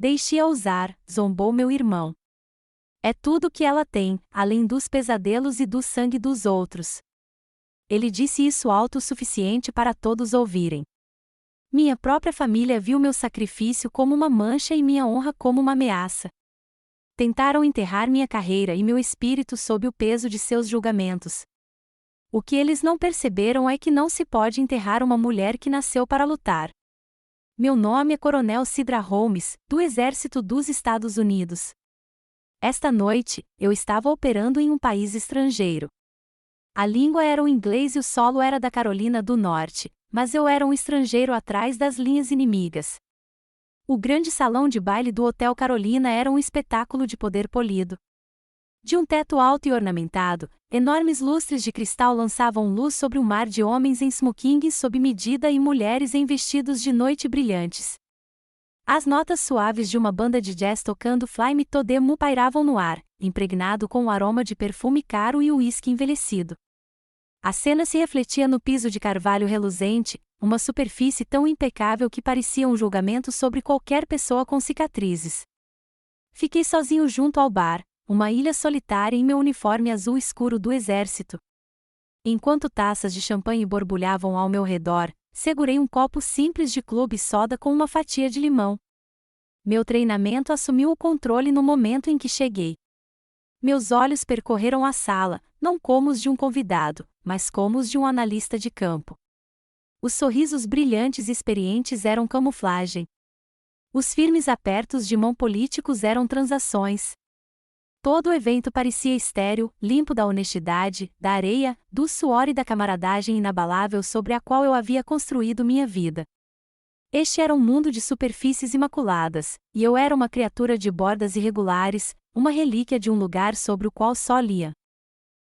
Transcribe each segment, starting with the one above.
deixe-a usar, zombou meu irmão. É tudo que ela tem, além dos pesadelos e do sangue dos outros. Ele disse isso alto o suficiente para todos ouvirem. Minha própria família viu meu sacrifício como uma mancha e minha honra como uma ameaça. Tentaram enterrar minha carreira e meu espírito sob o peso de seus julgamentos. O que eles não perceberam é que não se pode enterrar uma mulher que nasceu para lutar. Meu nome é Coronel Sidra Holmes, do Exército dos Estados Unidos. Esta noite, eu estava operando em um país estrangeiro. A língua era o inglês e o solo era da Carolina do Norte, mas eu era um estrangeiro atrás das linhas inimigas. O grande salão de baile do Hotel Carolina era um espetáculo de poder polido. De um teto alto e ornamentado, enormes lustres de cristal lançavam luz sobre um mar de homens em smokings sob medida e mulheres em vestidos de noite brilhantes. As notas suaves de uma banda de jazz tocando Fly Me to the Moon pairavam no ar, impregnado com o aroma de perfume caro e uísque envelhecido. A cena se refletia no piso de carvalho reluzente, uma superfície tão impecável que parecia um julgamento sobre qualquer pessoa com cicatrizes. Fiquei sozinho junto ao bar, uma ilha solitária em meu uniforme azul escuro do exército. Enquanto taças de champanhe borbulhavam ao meu redor, segurei um copo simples de clube soda com uma fatia de limão. Meu treinamento assumiu o controle no momento em que cheguei. Meus olhos percorreram a sala, não como os de um convidado, mas como os de um analista de campo. Os sorrisos brilhantes e experientes eram camuflagem. Os firmes apertos de mão políticos eram transações. Todo o evento parecia estéril, limpo da honestidade, da areia, do suor e da camaradagem inabalável sobre a qual eu havia construído minha vida. Este era um mundo de superfícies imaculadas, e eu era uma criatura de bordas irregulares, uma relíquia de um lugar sobre o qual só lia.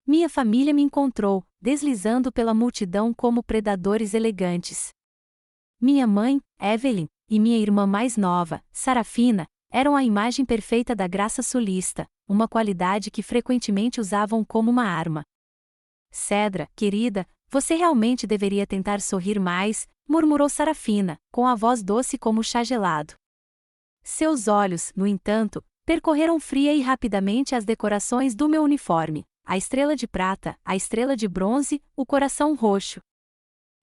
Minha família me encontrou, deslizando pela multidão como predadores elegantes. Minha mãe, Evelyn, e minha irmã mais nova, Sarafina, eram a imagem perfeita da graça sulista, uma qualidade que frequentemente usavam como uma arma. Cedra, querida, você realmente deveria tentar sorrir mais, murmurou Sarafina, com a voz doce como chá gelado. Seus olhos, no entanto, percorreram fria e rapidamente as decorações do meu uniforme, a estrela de prata, a estrela de bronze, o coração roxo.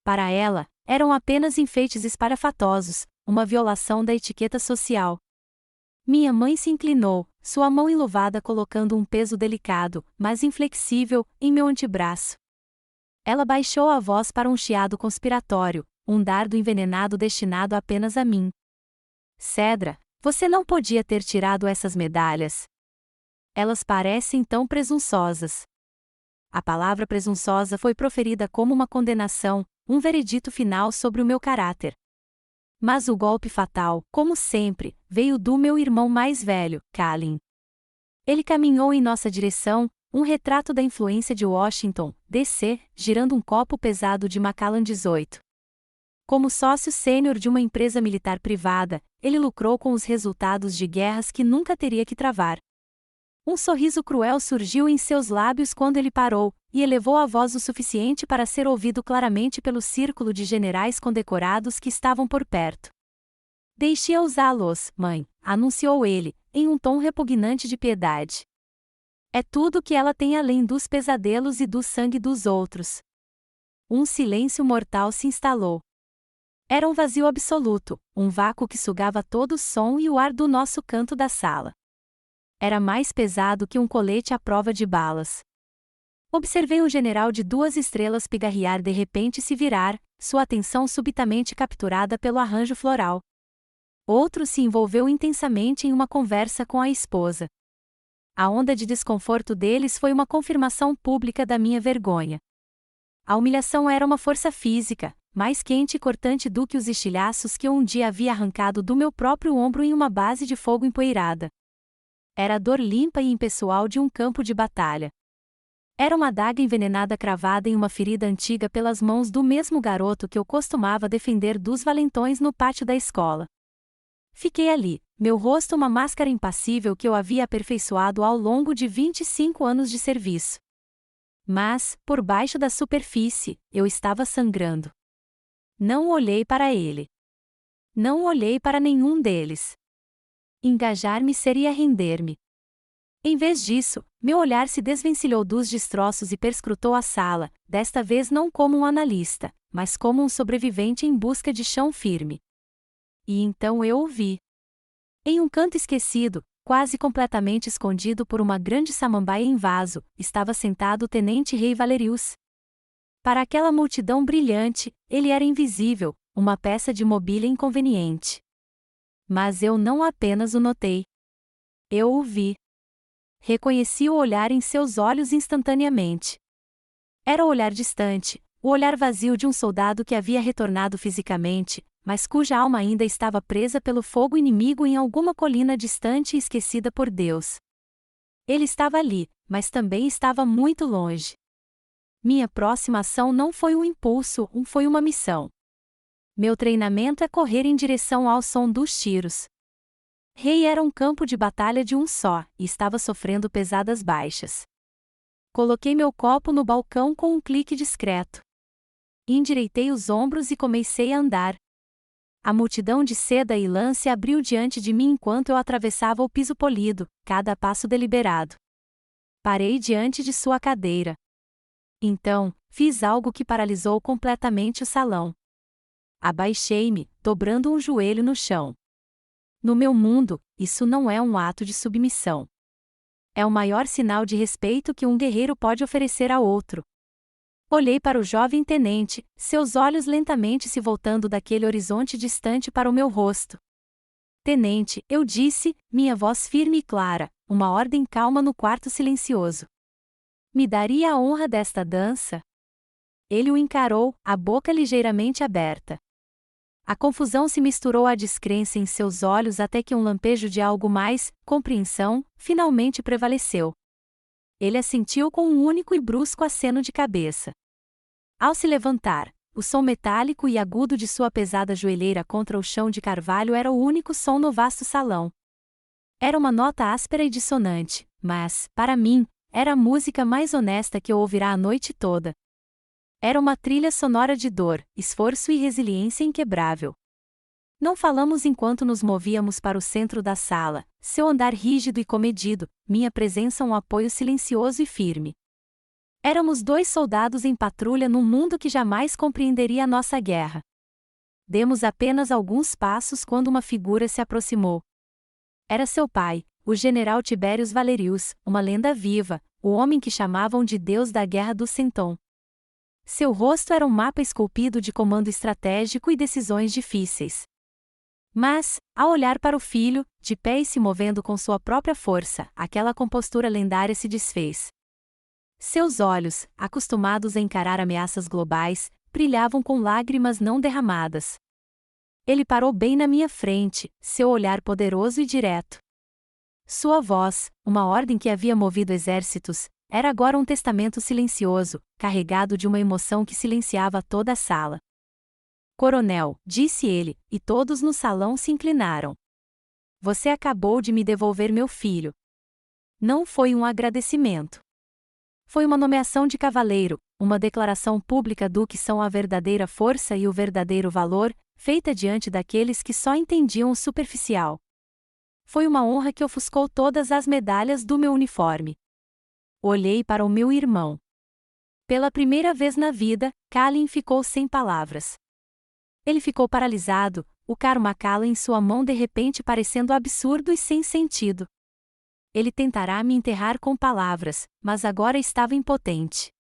Para ela, eram apenas enfeites espalhafatosos, uma violação da etiqueta social. Minha mãe se inclinou, sua mão enluvada colocando um peso delicado, mas inflexível, em meu antebraço. Ela baixou a voz para um chiado conspiratório, um dardo envenenado destinado apenas a mim. Cedra, você não podia ter tirado essas medalhas. Elas parecem tão presunçosas. A palavra presunçosa foi proferida como uma condenação, um veredito final sobre o meu caráter. Mas o golpe fatal, como sempre, veio do meu irmão mais velho, Kalin. Ele caminhou em nossa direção, um retrato da influência de Washington, D.C., girando um copo pesado de Macallan 18. Como sócio sênior de uma empresa militar privada, ele lucrou com os resultados de guerras que nunca teria que travar. Um sorriso cruel surgiu em seus lábios quando ele parou, e elevou a voz o suficiente para ser ouvido claramente pelo círculo de generais condecorados que estavam por perto. Deixe-a usá-los, mãe, anunciou ele, em um tom repugnante de piedade. É tudo que ela tem além dos pesadelos e do sangue dos outros. Um silêncio mortal se instalou. Era um vazio absoluto, um vácuo que sugava todo o som e o ar do nosso canto da sala. Era mais pesado que um colete à prova de balas. Observei um general de 2 estrelas pigarrear de repente se virar, sua atenção subitamente capturada pelo arranjo floral. Outro se envolveu intensamente em uma conversa com a esposa. A onda de desconforto deles foi uma confirmação pública da minha vergonha. A humilhação era uma força física, mais quente e cortante do que os estilhaços que eu um dia havia arrancado do meu próprio ombro em uma base de fogo empoeirada. Era a dor limpa e impessoal de um campo de batalha. Era uma adaga envenenada cravada em uma ferida antiga pelas mãos do mesmo garoto que eu costumava defender dos valentões no pátio da escola. Fiquei ali, meu rosto uma máscara impassível que eu havia aperfeiçoado ao longo de 25 anos de serviço. Mas, por baixo da superfície, eu estava sangrando. Não olhei para ele. Não olhei para nenhum deles. Engajar-me seria render-me. Em vez disso, meu olhar se desvencilhou dos destroços e perscrutou a sala, desta vez não como um analista, mas como um sobrevivente em busca de chão firme. E então eu o vi. Em um canto esquecido, quase completamente escondido por uma grande samambaia em vaso, estava sentado o tenente rei Valerius. Para aquela multidão brilhante, ele era invisível, uma peça de mobília inconveniente. Mas eu não apenas o notei. Eu o vi. Reconheci o olhar em seus olhos instantaneamente. Era o olhar distante, o olhar vazio de um soldado que havia retornado fisicamente, mas cuja alma ainda estava presa pelo fogo inimigo em alguma colina distante e esquecida por Deus. Ele estava ali, mas também estava muito longe. Minha próxima ação não foi um impulso, foi uma missão. Meu treinamento é correr em direção ao som dos tiros. Rei era um campo de batalha de um só, e estava sofrendo pesadas baixas. Coloquei meu copo no balcão com um clique discreto. Endireitei os ombros e comecei a andar. A multidão de seda e lã se abriu diante de mim enquanto eu atravessava o piso polido, cada passo deliberado. Parei diante de sua cadeira. Então, fiz algo que paralisou completamente o salão. Abaixei-me, dobrando um joelho no chão. No meu mundo, isso não é um ato de submissão. É o maior sinal de respeito que um guerreiro pode oferecer a outro. Olhei para o jovem tenente, seus olhos lentamente se voltando daquele horizonte distante para o meu rosto. Tenente, eu disse, minha voz firme e clara, uma ordem calma no quarto silencioso. Me daria a honra desta dança? Ele o encarou, a boca ligeiramente aberta. A confusão se misturou à descrença em seus olhos até que um lampejo de algo mais, compreensão, finalmente prevaleceu. Ele assentiu com um único e brusco aceno de cabeça. Ao se levantar, o som metálico e agudo de sua pesada joelheira contra o chão de carvalho era o único som no vasto salão. Era uma nota áspera e dissonante, mas, para mim, era a música mais honesta que eu ouvirá a noite toda. Era uma trilha sonora de dor, esforço e resiliência inquebrável. Não falamos enquanto nos movíamos para o centro da sala, seu andar rígido e comedido, minha presença um apoio silencioso e firme. Éramos dois soldados em patrulha num mundo que jamais compreenderia a nossa guerra. Demos apenas alguns passos quando uma figura se aproximou. Era seu pai, o general Tiberius Valerius, uma lenda viva, o homem que chamavam de Deus da Guerra do Centon. Seu rosto era um mapa esculpido de comando estratégico e decisões difíceis. Mas, ao olhar para o filho, de pé e se movendo com sua própria força, aquela compostura lendária se desfez. Seus olhos, acostumados a encarar ameaças globais, brilhavam com lágrimas não derramadas. Ele parou bem na minha frente, seu olhar poderoso e direto. Sua voz, uma ordem que havia movido exércitos, era agora um testamento silencioso, carregado de uma emoção que silenciava toda a sala. Coronel, disse ele, e todos no salão se inclinaram. Você acabou de me devolver meu filho. Não foi um agradecimento. Foi uma nomeação de cavaleiro, uma declaração pública do que são a verdadeira força e o verdadeiro valor, feita diante daqueles que só entendiam o superficial. Foi uma honra que ofuscou todas as medalhas do meu uniforme. Olhei para o meu irmão. Pela primeira vez na vida, Kalin ficou sem palavras. Ele ficou paralisado, o Karmakala em sua mão de repente parecendo absurdo e sem sentido. Ele tentará me enterrar com palavras, mas agora estava impotente.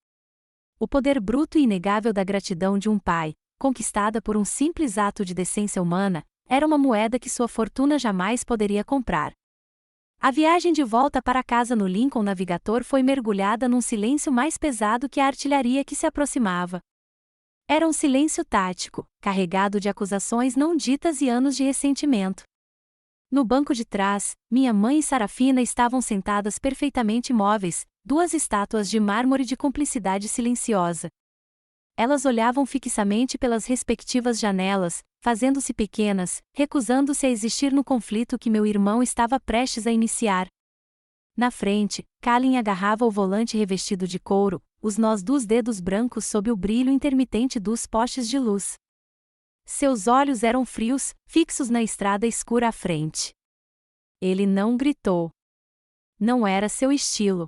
O poder bruto e inegável da gratidão de um pai, conquistada por um simples ato de decência humana, era uma moeda que sua fortuna jamais poderia comprar. A viagem de volta para casa no Lincoln Navigator foi mergulhada num silêncio mais pesado que a artilharia que se aproximava. Era um silêncio tático, carregado de acusações não ditas e anos de ressentimento. No banco de trás, minha mãe e Sarafina estavam sentadas perfeitamente imóveis, duas estátuas de mármore de cumplicidade silenciosa. Elas olhavam fixamente pelas respectivas janelas, fazendo-se pequenas, recusando-se a existir no conflito que meu irmão estava prestes a iniciar. Na frente, Kalin agarrava o volante revestido de couro, os nós dos dedos brancos sob o brilho intermitente dos postes de luz. Seus olhos eram frios, fixos na estrada escura à frente. Ele não gritou. Não era seu estilo.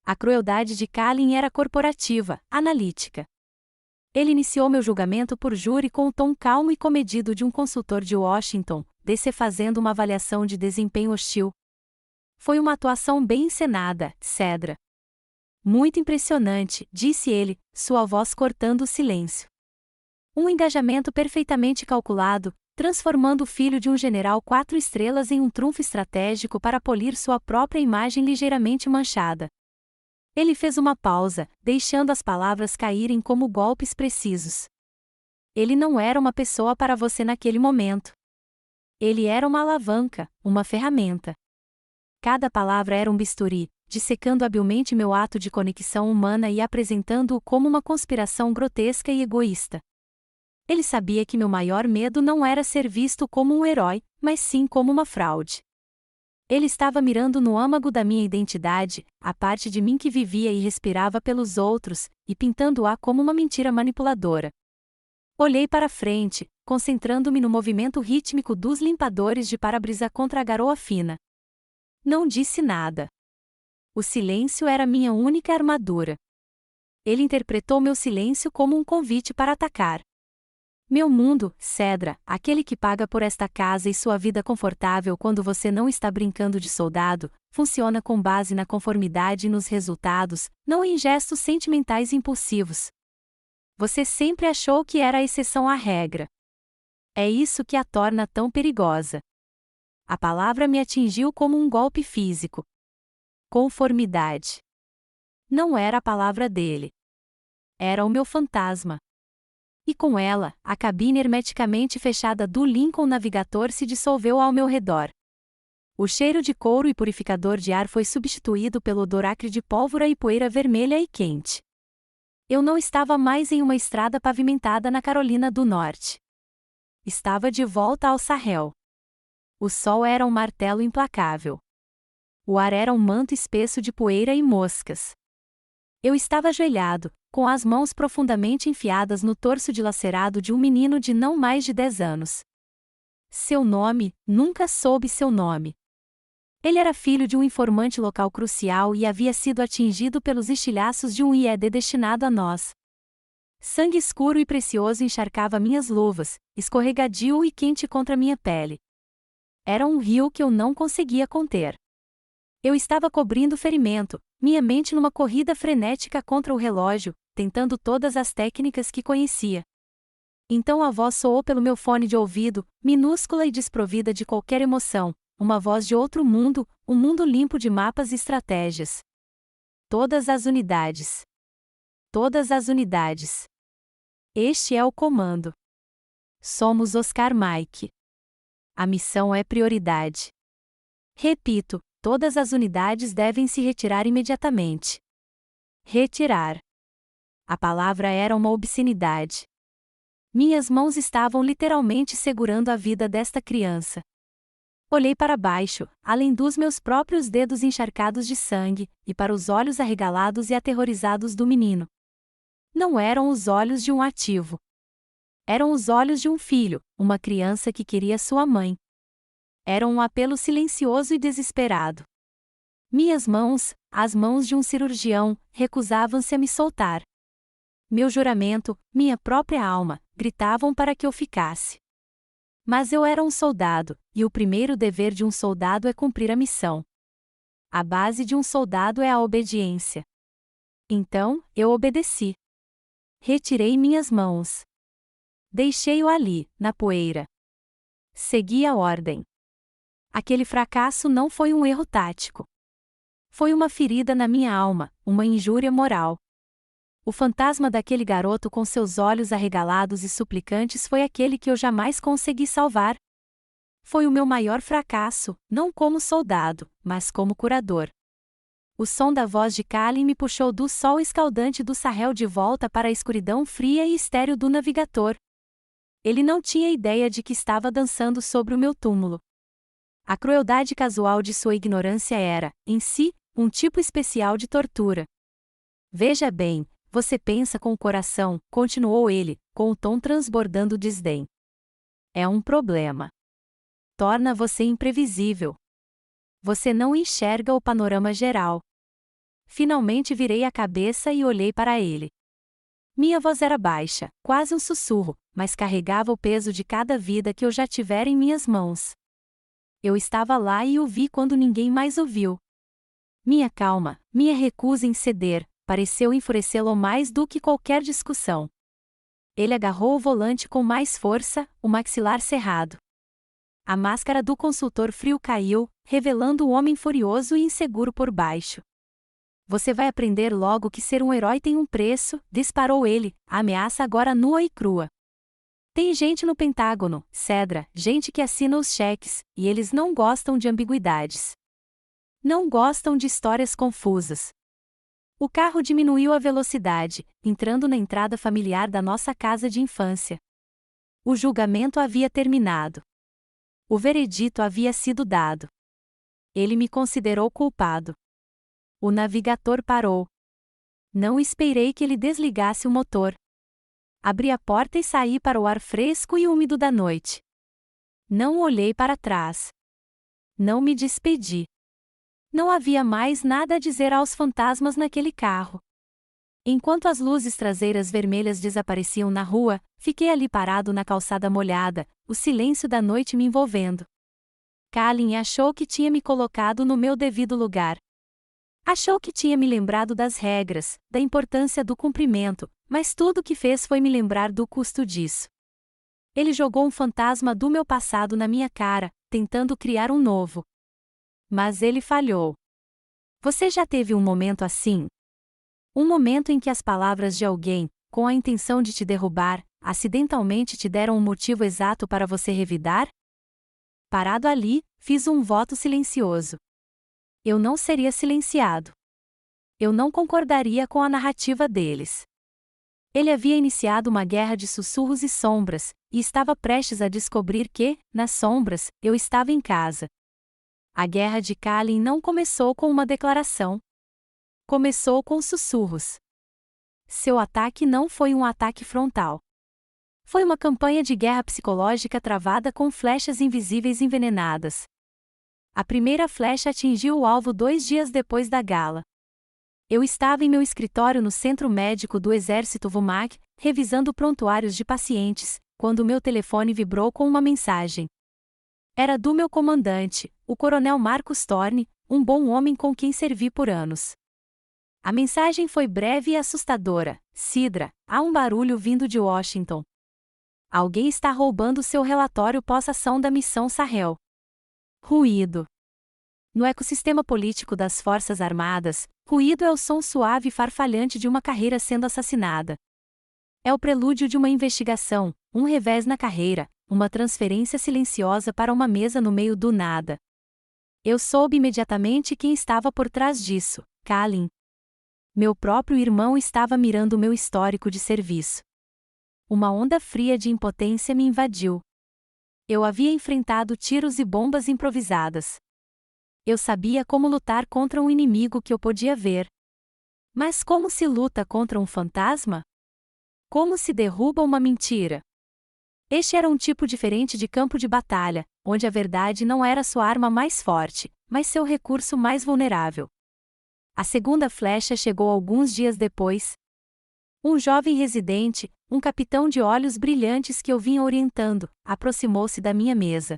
A crueldade de Kalin era corporativa, analítica. Ele iniciou meu julgamento por júri com o tom calmo e comedido de um consultor de Washington, DC fazendo uma avaliação de desempenho hostil. Foi uma atuação bem encenada, Cedra. Muito impressionante, disse ele, sua voz cortando o silêncio. Um engajamento perfeitamente calculado, transformando o filho de um general 4 estrelas em um trunfo estratégico para polir sua própria imagem ligeiramente manchada. Ele fez uma pausa, deixando as palavras caírem como golpes precisos. Ele não era uma pessoa para você naquele momento. Ele era uma alavanca, uma ferramenta. Cada palavra era um bisturi, dissecando habilmente meu ato de conexão humana e apresentando-o como uma conspiração grotesca e egoísta. Ele sabia que meu maior medo não era ser visto como um herói, mas sim como uma fraude. Ele estava mirando no âmago da minha identidade, a parte de mim que vivia e respirava pelos outros, e pintando-a como uma mentira manipuladora. Olhei para frente, concentrando-me no movimento rítmico dos limpadores de para-brisa contra a garoa fina. Não disse nada. O silêncio era minha única armadura. Ele interpretou meu silêncio como um convite para atacar. Meu mundo, Cedra, aquele que paga por esta casa e sua vida confortável quando você não está brincando de soldado, funciona com base na conformidade e nos resultados, não em gestos sentimentais impulsivos. Você sempre achou que era a exceção à regra. É isso que a torna tão perigosa. A palavra me atingiu como um golpe físico. Conformidade. Não era a palavra dele. Era o meu fantasma. E com ela, a cabine hermeticamente fechada do Lincoln Navigator se dissolveu ao meu redor. O cheiro de couro e purificador de ar foi substituído pelo odor acre de pólvora e poeira vermelha e quente. Eu não estava mais em uma estrada pavimentada na Carolina do Norte. Estava de volta ao Sahel. O sol era um martelo implacável. O ar era um manto espesso de poeira e moscas. Eu estava ajoelhado, com as mãos profundamente enfiadas no torso dilacerado de um menino de não mais de 10 anos. Seu nome, nunca soube seu nome. Ele era filho de um informante local crucial e havia sido atingido pelos estilhaços de um IED destinado a nós. Sangue escuro e precioso encharcava minhas luvas, escorregadio e quente contra minha pele. Era um rio que eu não conseguia conter. Eu estava cobrindo o ferimento, minha mente numa corrida frenética contra o relógio, tentando todas as técnicas que conhecia. Então a voz soou pelo meu fone de ouvido, minúscula e desprovida de qualquer emoção, uma voz de outro mundo, um mundo limpo de mapas e estratégias. Todas as unidades. Todas as unidades. Este é o comando. Somos Oscar Mike. A missão é prioridade. Repito, todas as unidades devem se retirar imediatamente. Retirar. A palavra era uma obscenidade. Minhas mãos estavam literalmente segurando a vida desta criança. Olhei para baixo, além dos meus próprios dedos encharcados de sangue, e para os olhos arregalados e aterrorizados do menino. Não eram os olhos de um ativo. Eram os olhos de um filho, uma criança que queria sua mãe. Era um apelo silencioso e desesperado. Minhas mãos, as mãos de um cirurgião, recusavam-se a me soltar. Meu juramento, minha própria alma, gritavam para que eu ficasse. Mas eu era um soldado, e o primeiro dever de um soldado é cumprir a missão. A base de um soldado é a obediência. Então, eu obedeci. Retirei minhas mãos. Deixei-o ali, na poeira. Segui a ordem. Aquele fracasso não foi um erro tático. Foi uma ferida na minha alma, uma injúria moral. O fantasma daquele garoto com seus olhos arregalados e suplicantes foi aquele que eu jamais consegui salvar. Foi o meu maior fracasso, não como soldado, mas como curador. O som da voz de Kalin me puxou do sol escaldante do Sahel de volta para a escuridão fria e estéril do navigator. Ele não tinha ideia de que estava dançando sobre o meu túmulo. A crueldade casual de sua ignorância era, em si, um tipo especial de tortura. Veja bem, você pensa com o coração, continuou ele, com o tom transbordando desdém. É um problema. Torna você imprevisível. Você não enxerga o panorama geral. Finalmente virei a cabeça e olhei para ele. Minha voz era baixa, quase um sussurro, mas carregava o peso de cada vida que eu já tivera em minhas mãos. Eu estava lá e o vi quando ninguém mais o viu. Minha calma, minha recusa em ceder, pareceu enfurecê-lo mais do que qualquer discussão. Ele agarrou o volante com mais força, o maxilar cerrado. A máscara do consultor frio caiu, revelando o homem furioso e inseguro por baixo. Você vai aprender logo que ser um herói tem um preço, disparou ele, a ameaça agora nua e crua. Tem gente no Pentágono, Cedra, gente que assina os cheques, e eles não gostam de ambiguidades. Não gostam de histórias confusas. O carro diminuiu a velocidade, entrando na entrada familiar da nossa casa de infância. O julgamento havia terminado. O veredito havia sido dado. Ele me considerou culpado. O navegador parou. Não esperei que ele desligasse o motor. Abri a porta e saí para o ar fresco e úmido da noite. Não olhei para trás. Não me despedi. Não havia mais nada a dizer aos fantasmas naquele carro. Enquanto as luzes traseiras vermelhas desapareciam na rua, fiquei ali parado na calçada molhada, o silêncio da noite me envolvendo. Kalin achou que tinha me colocado no meu devido lugar. Achou que tinha me lembrado das regras, da importância do cumprimento, mas tudo o que fez foi me lembrar do custo disso. Ele jogou um fantasma do meu passado na minha cara, tentando criar um novo. Mas ele falhou. Você já teve um momento assim? Um momento em que as palavras de alguém, com a intenção de te derrubar, acidentalmente te deram um motivo exato para você revidar? Parado ali, fiz um voto silencioso. Eu não seria silenciado. Eu não concordaria com a narrativa deles. Ele havia iniciado uma guerra de sussurros e sombras, e estava prestes a descobrir que, nas sombras, eu estava em casa. A guerra de Kalin não começou com uma declaração. Começou com sussurros. Seu ataque não foi um ataque frontal. Foi uma campanha de guerra psicológica travada com flechas invisíveis envenenadas. A primeira flecha atingiu o alvo 2 dias depois da gala. Eu estava em meu escritório no Centro Médico do Exército VUMAC, revisando prontuários de pacientes, quando meu telefone vibrou com uma mensagem. Era do meu comandante, o coronel Marcus Thorne, um bom homem com quem servi por anos. A mensagem foi breve e assustadora. Sidra, há um barulho vindo de Washington. Alguém está roubando seu relatório pós-ação da missão Sahel. Ruído. No ecossistema político das Forças Armadas, ruído é o som suave e farfalhante de uma carreira sendo assassinada. É o prelúdio de uma investigação, um revés na carreira, uma transferência silenciosa para uma mesa no meio do nada. Eu soube imediatamente quem estava por trás disso, Kalin. Meu próprio irmão estava mirando meu histórico de serviço. Uma onda fria de impotência me invadiu. Eu havia enfrentado tiros e bombas improvisadas. Eu sabia como lutar contra um inimigo que eu podia ver. Mas como se luta contra um fantasma? Como se derruba uma mentira? Este era um tipo diferente de campo de batalha, onde a verdade não era sua arma mais forte, mas seu recurso mais vulnerável. A segunda flecha chegou alguns dias depois. Um jovem residente, um capitão de olhos brilhantes que eu vinha orientando, aproximou-se da minha mesa.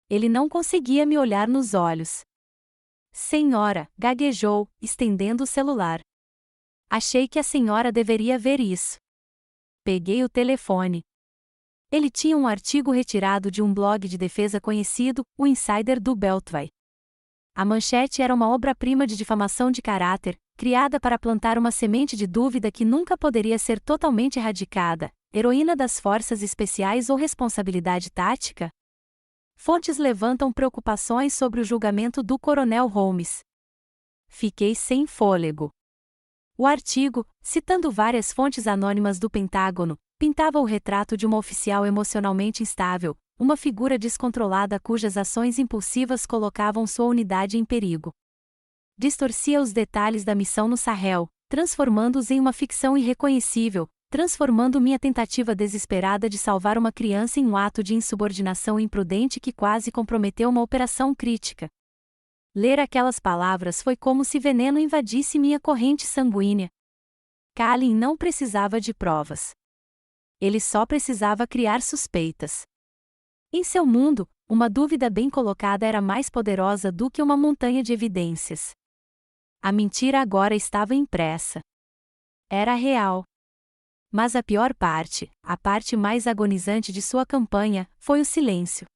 Ele não conseguia me olhar nos olhos. Senhora, gaguejou, estendendo o celular. Achei que a senhora deveria ver isso. Peguei o telefone. Ele tinha um artigo retirado de um blog de defesa conhecido, o Insider do Beltway. A manchete era uma obra-prima de difamação de caráter, criada para plantar uma semente de dúvida que nunca poderia ser totalmente erradicada. Heroína das forças especiais ou responsabilidade tática? Fontes levantam preocupações sobre o julgamento do Coronel Holmes. Fiquei sem fôlego. O artigo, citando várias fontes anônimas do Pentágono, pintava o retrato de uma oficial emocionalmente instável, uma figura descontrolada cujas ações impulsivas colocavam sua unidade em perigo. Distorcia os detalhes da missão no Sahel, transformando-os em uma ficção irreconhecível, transformando minha tentativa desesperada de salvar uma criança em um ato de insubordinação imprudente que quase comprometeu uma operação crítica. Ler aquelas palavras foi como se veneno invadisse minha corrente sanguínea. Kalin não precisava de provas. Ele só precisava criar suspeitas. Em seu mundo, uma dúvida bem colocada era mais poderosa do que uma montanha de evidências. A mentira agora estava impressa. Era real. Mas a pior parte, a parte mais agonizante de sua campanha, foi o silêncio.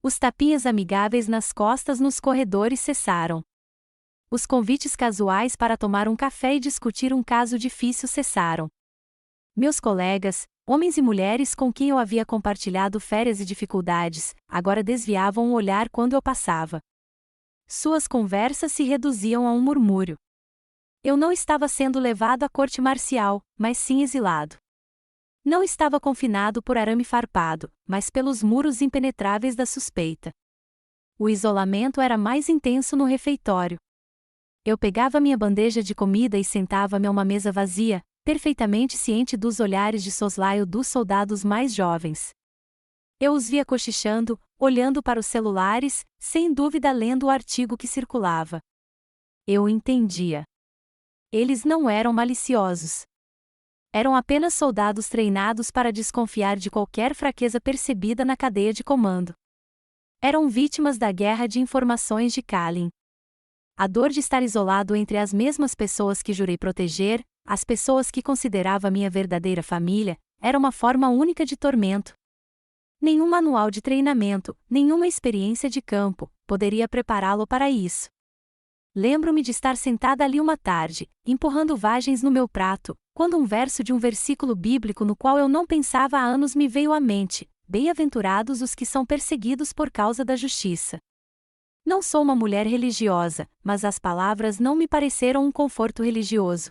Os tapinhas amigáveis nas costas nos corredores cessaram. Os convites casuais para tomar um café e discutir um caso difícil cessaram. Meus colegas, homens e mulheres com quem eu havia compartilhado férias e dificuldades, agora desviavam o olhar quando eu passava. Suas conversas se reduziam a um murmúrio. Eu não estava sendo levado à corte marcial, mas sim exilado. Não estava confinado por arame farpado, mas pelos muros impenetráveis da suspeita. O isolamento era mais intenso no refeitório. Eu pegava minha bandeja de comida e sentava-me a uma mesa vazia, perfeitamente ciente dos olhares de soslaio dos soldados mais jovens. Eu os via cochichando, olhando para os celulares, sem dúvida lendo o artigo que circulava. Eu entendia. Eles não eram maliciosos. Eram apenas soldados treinados para desconfiar de qualquer fraqueza percebida na cadeia de comando. Eram vítimas da guerra de informações de Kalin. A dor de estar isolado entre as mesmas pessoas que jurei proteger, as pessoas que considerava minha verdadeira família, era uma forma única de tormento. Nenhum manual de treinamento, nenhuma experiência de campo, poderia prepará-lo para isso. Lembro-me de estar sentada ali uma tarde, empurrando vagens no meu prato, quando um verso de um versículo bíblico no qual eu não pensava há anos me veio à mente: bem-aventurados os que são perseguidos por causa da justiça. Não sou uma mulher religiosa, mas as palavras não me pareceram um conforto religioso.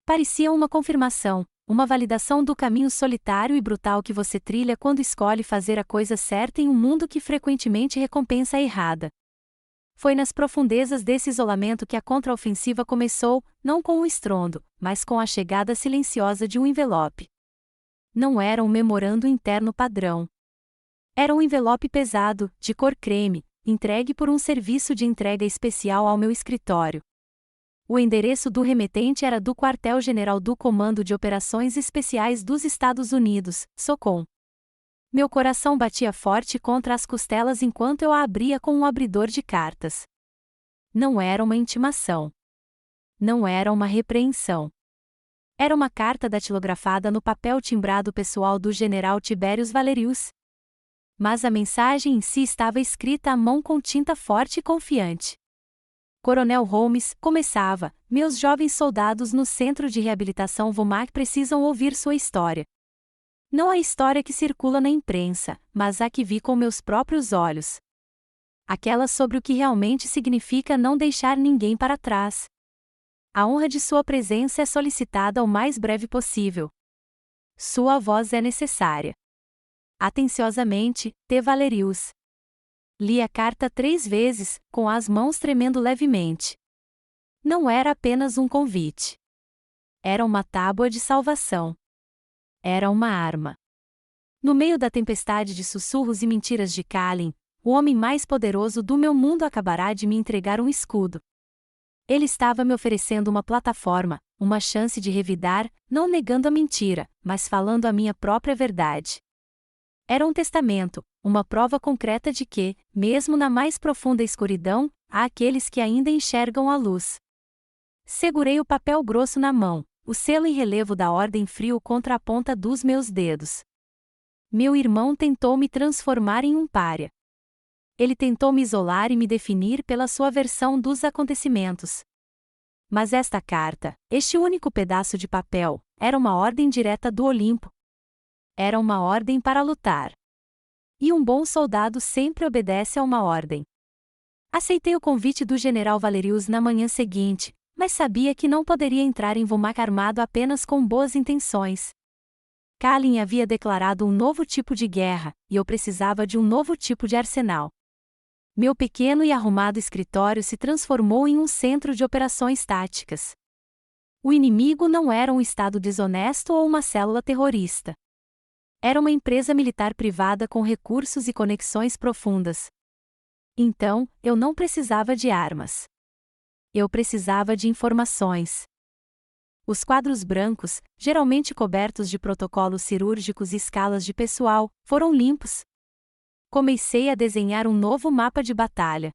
Pareciam uma confirmação, uma validação do caminho solitário e brutal que você trilha quando escolhe fazer a coisa certa em um mundo que frequentemente recompensa a errada. Foi nas profundezas desse isolamento que a contraofensiva começou, não com um estrondo, mas com a chegada silenciosa de um envelope. Não era um memorando interno padrão. Era um envelope pesado, de cor creme, entregue por um serviço de entrega especial ao meu escritório. O endereço do remetente era do Quartel-General do Comando de Operações Especiais dos Estados Unidos, SOCOM. Meu coração batia forte contra as costelas enquanto eu a abria com um abridor de cartas. Não era uma intimação. Não era uma repreensão. Era uma carta datilografada no papel timbrado pessoal do general Tiberius Valerius. Mas a mensagem em si estava escrita à mão com tinta forte e confiante. Coronel Holmes, começava: meus jovens soldados no Centro de Reabilitação Womack precisam ouvir sua história. Não a história que circula na imprensa, mas a que vi com meus próprios olhos. Aquela sobre o que realmente significa não deixar ninguém para trás. A honra de sua presença é solicitada o mais breve possível. Sua voz é necessária. Atenciosamente, T. Valerius. Li a carta 3 vezes, com as mãos tremendo levemente. Não era apenas um convite. Era uma tábua de salvação. Era uma arma. No meio da tempestade de sussurros e mentiras de Kalin, o homem mais poderoso do meu mundo acabará de me entregar um escudo. Ele estava me oferecendo uma plataforma, uma chance de revidar, não negando a mentira, mas falando a minha própria verdade. Era um testamento, uma prova concreta de que, mesmo na mais profunda escuridão, há aqueles que ainda enxergam a luz. Segurei o papel grosso na mão, o selo em relevo da ordem frio contra a ponta dos meus dedos. Meu irmão tentou me transformar em um pária. Ele tentou me isolar e me definir pela sua versão dos acontecimentos. Mas esta carta, este único pedaço de papel, era uma ordem direta do Olimpo. Era uma ordem para lutar. E um bom soldado sempre obedece a uma ordem. Aceitei o convite do general Valerius na manhã seguinte, mas sabia que não poderia entrar em Womack armado apenas com boas intenções. Kalin havia declarado um novo tipo de guerra, e eu precisava de um novo tipo de arsenal. Meu pequeno e arrumado escritório se transformou em um centro de operações táticas. O inimigo não era um Estado desonesto ou uma célula terrorista. Era uma empresa militar privada com recursos e conexões profundas. Então, eu não precisava de armas. Eu precisava de informações. Os quadros brancos, geralmente cobertos de protocolos cirúrgicos e escalas de pessoal, foram limpos. Comecei a desenhar um novo mapa de batalha.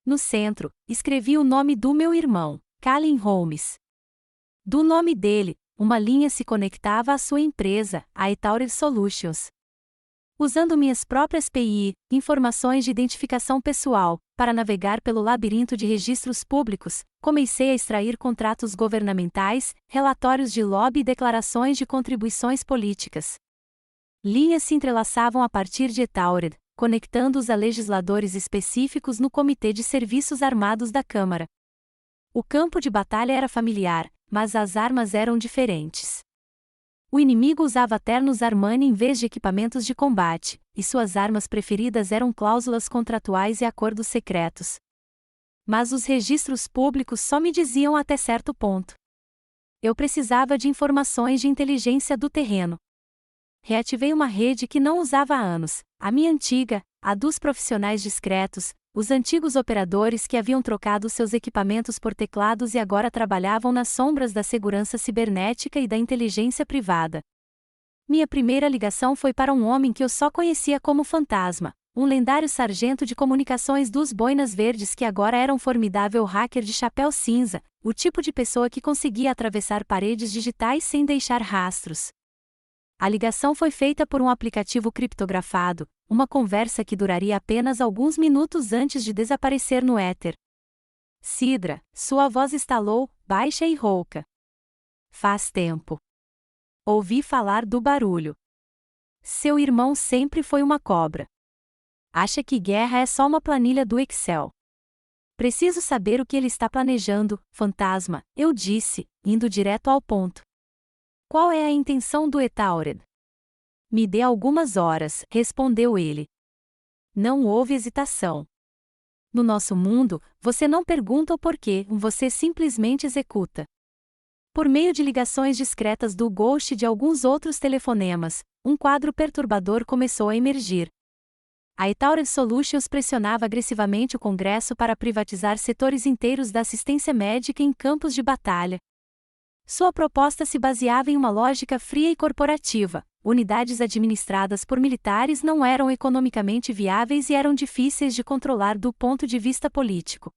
No centro, escrevi o nome do meu irmão, Calvin Holmes. Do nome dele, uma linha se conectava à sua empresa, a eTaured Solutions. Usando minhas próprias PI, informações de identificação pessoal, para navegar pelo labirinto de registros públicos, comecei a extrair contratos governamentais, relatórios de lobby e declarações de contribuições políticas. Linhas se entrelaçavam a partir de eTaured, conectando-os a legisladores específicos no Comitê de Serviços Armados da Câmara. O campo de batalha era familiar, mas as armas eram diferentes. O inimigo usava ternos Armani em vez de equipamentos de combate, e suas armas preferidas eram cláusulas contratuais e acordos secretos. Mas os registros públicos só me diziam até certo ponto. Eu precisava de informações de inteligência do terreno. Reativei uma rede que não usava há anos, a minha antiga, a dos profissionais discretos, os antigos operadores que haviam trocado seus equipamentos por teclados e agora trabalhavam nas sombras da segurança cibernética e da inteligência privada. Minha primeira ligação foi para um homem que eu só conhecia como Fantasma, um lendário sargento de comunicações dos Boinas Verdes que agora era um formidável hacker de chapéu cinza, o tipo de pessoa que conseguia atravessar paredes digitais sem deixar rastros. A ligação foi feita por um aplicativo criptografado, uma conversa que duraria apenas alguns minutos antes de desaparecer no éter. Sidra, sua voz estalou, baixa e rouca. Faz tempo. Ouvi falar do barulho. Seu irmão sempre foi uma cobra. Acha que guerra é só uma planilha do Excel. Preciso saber o que ele está planejando, Fantasma, eu disse, indo direto ao ponto. Qual é a intenção do eTaured? Me dê algumas horas, respondeu ele. Não houve hesitação. No nosso mundo, você não pergunta o porquê, você simplesmente executa. Por meio de ligações discretas do Ghost e de alguns outros telefonemas, um quadro perturbador começou a emergir. A eTaured Solutions pressionava agressivamente o Congresso para privatizar setores inteiros da assistência médica em campos de batalha. Sua proposta se baseava em uma lógica fria e corporativa. Unidades administradas por militares não eram economicamente viáveis e eram difíceis de controlar do ponto de vista político.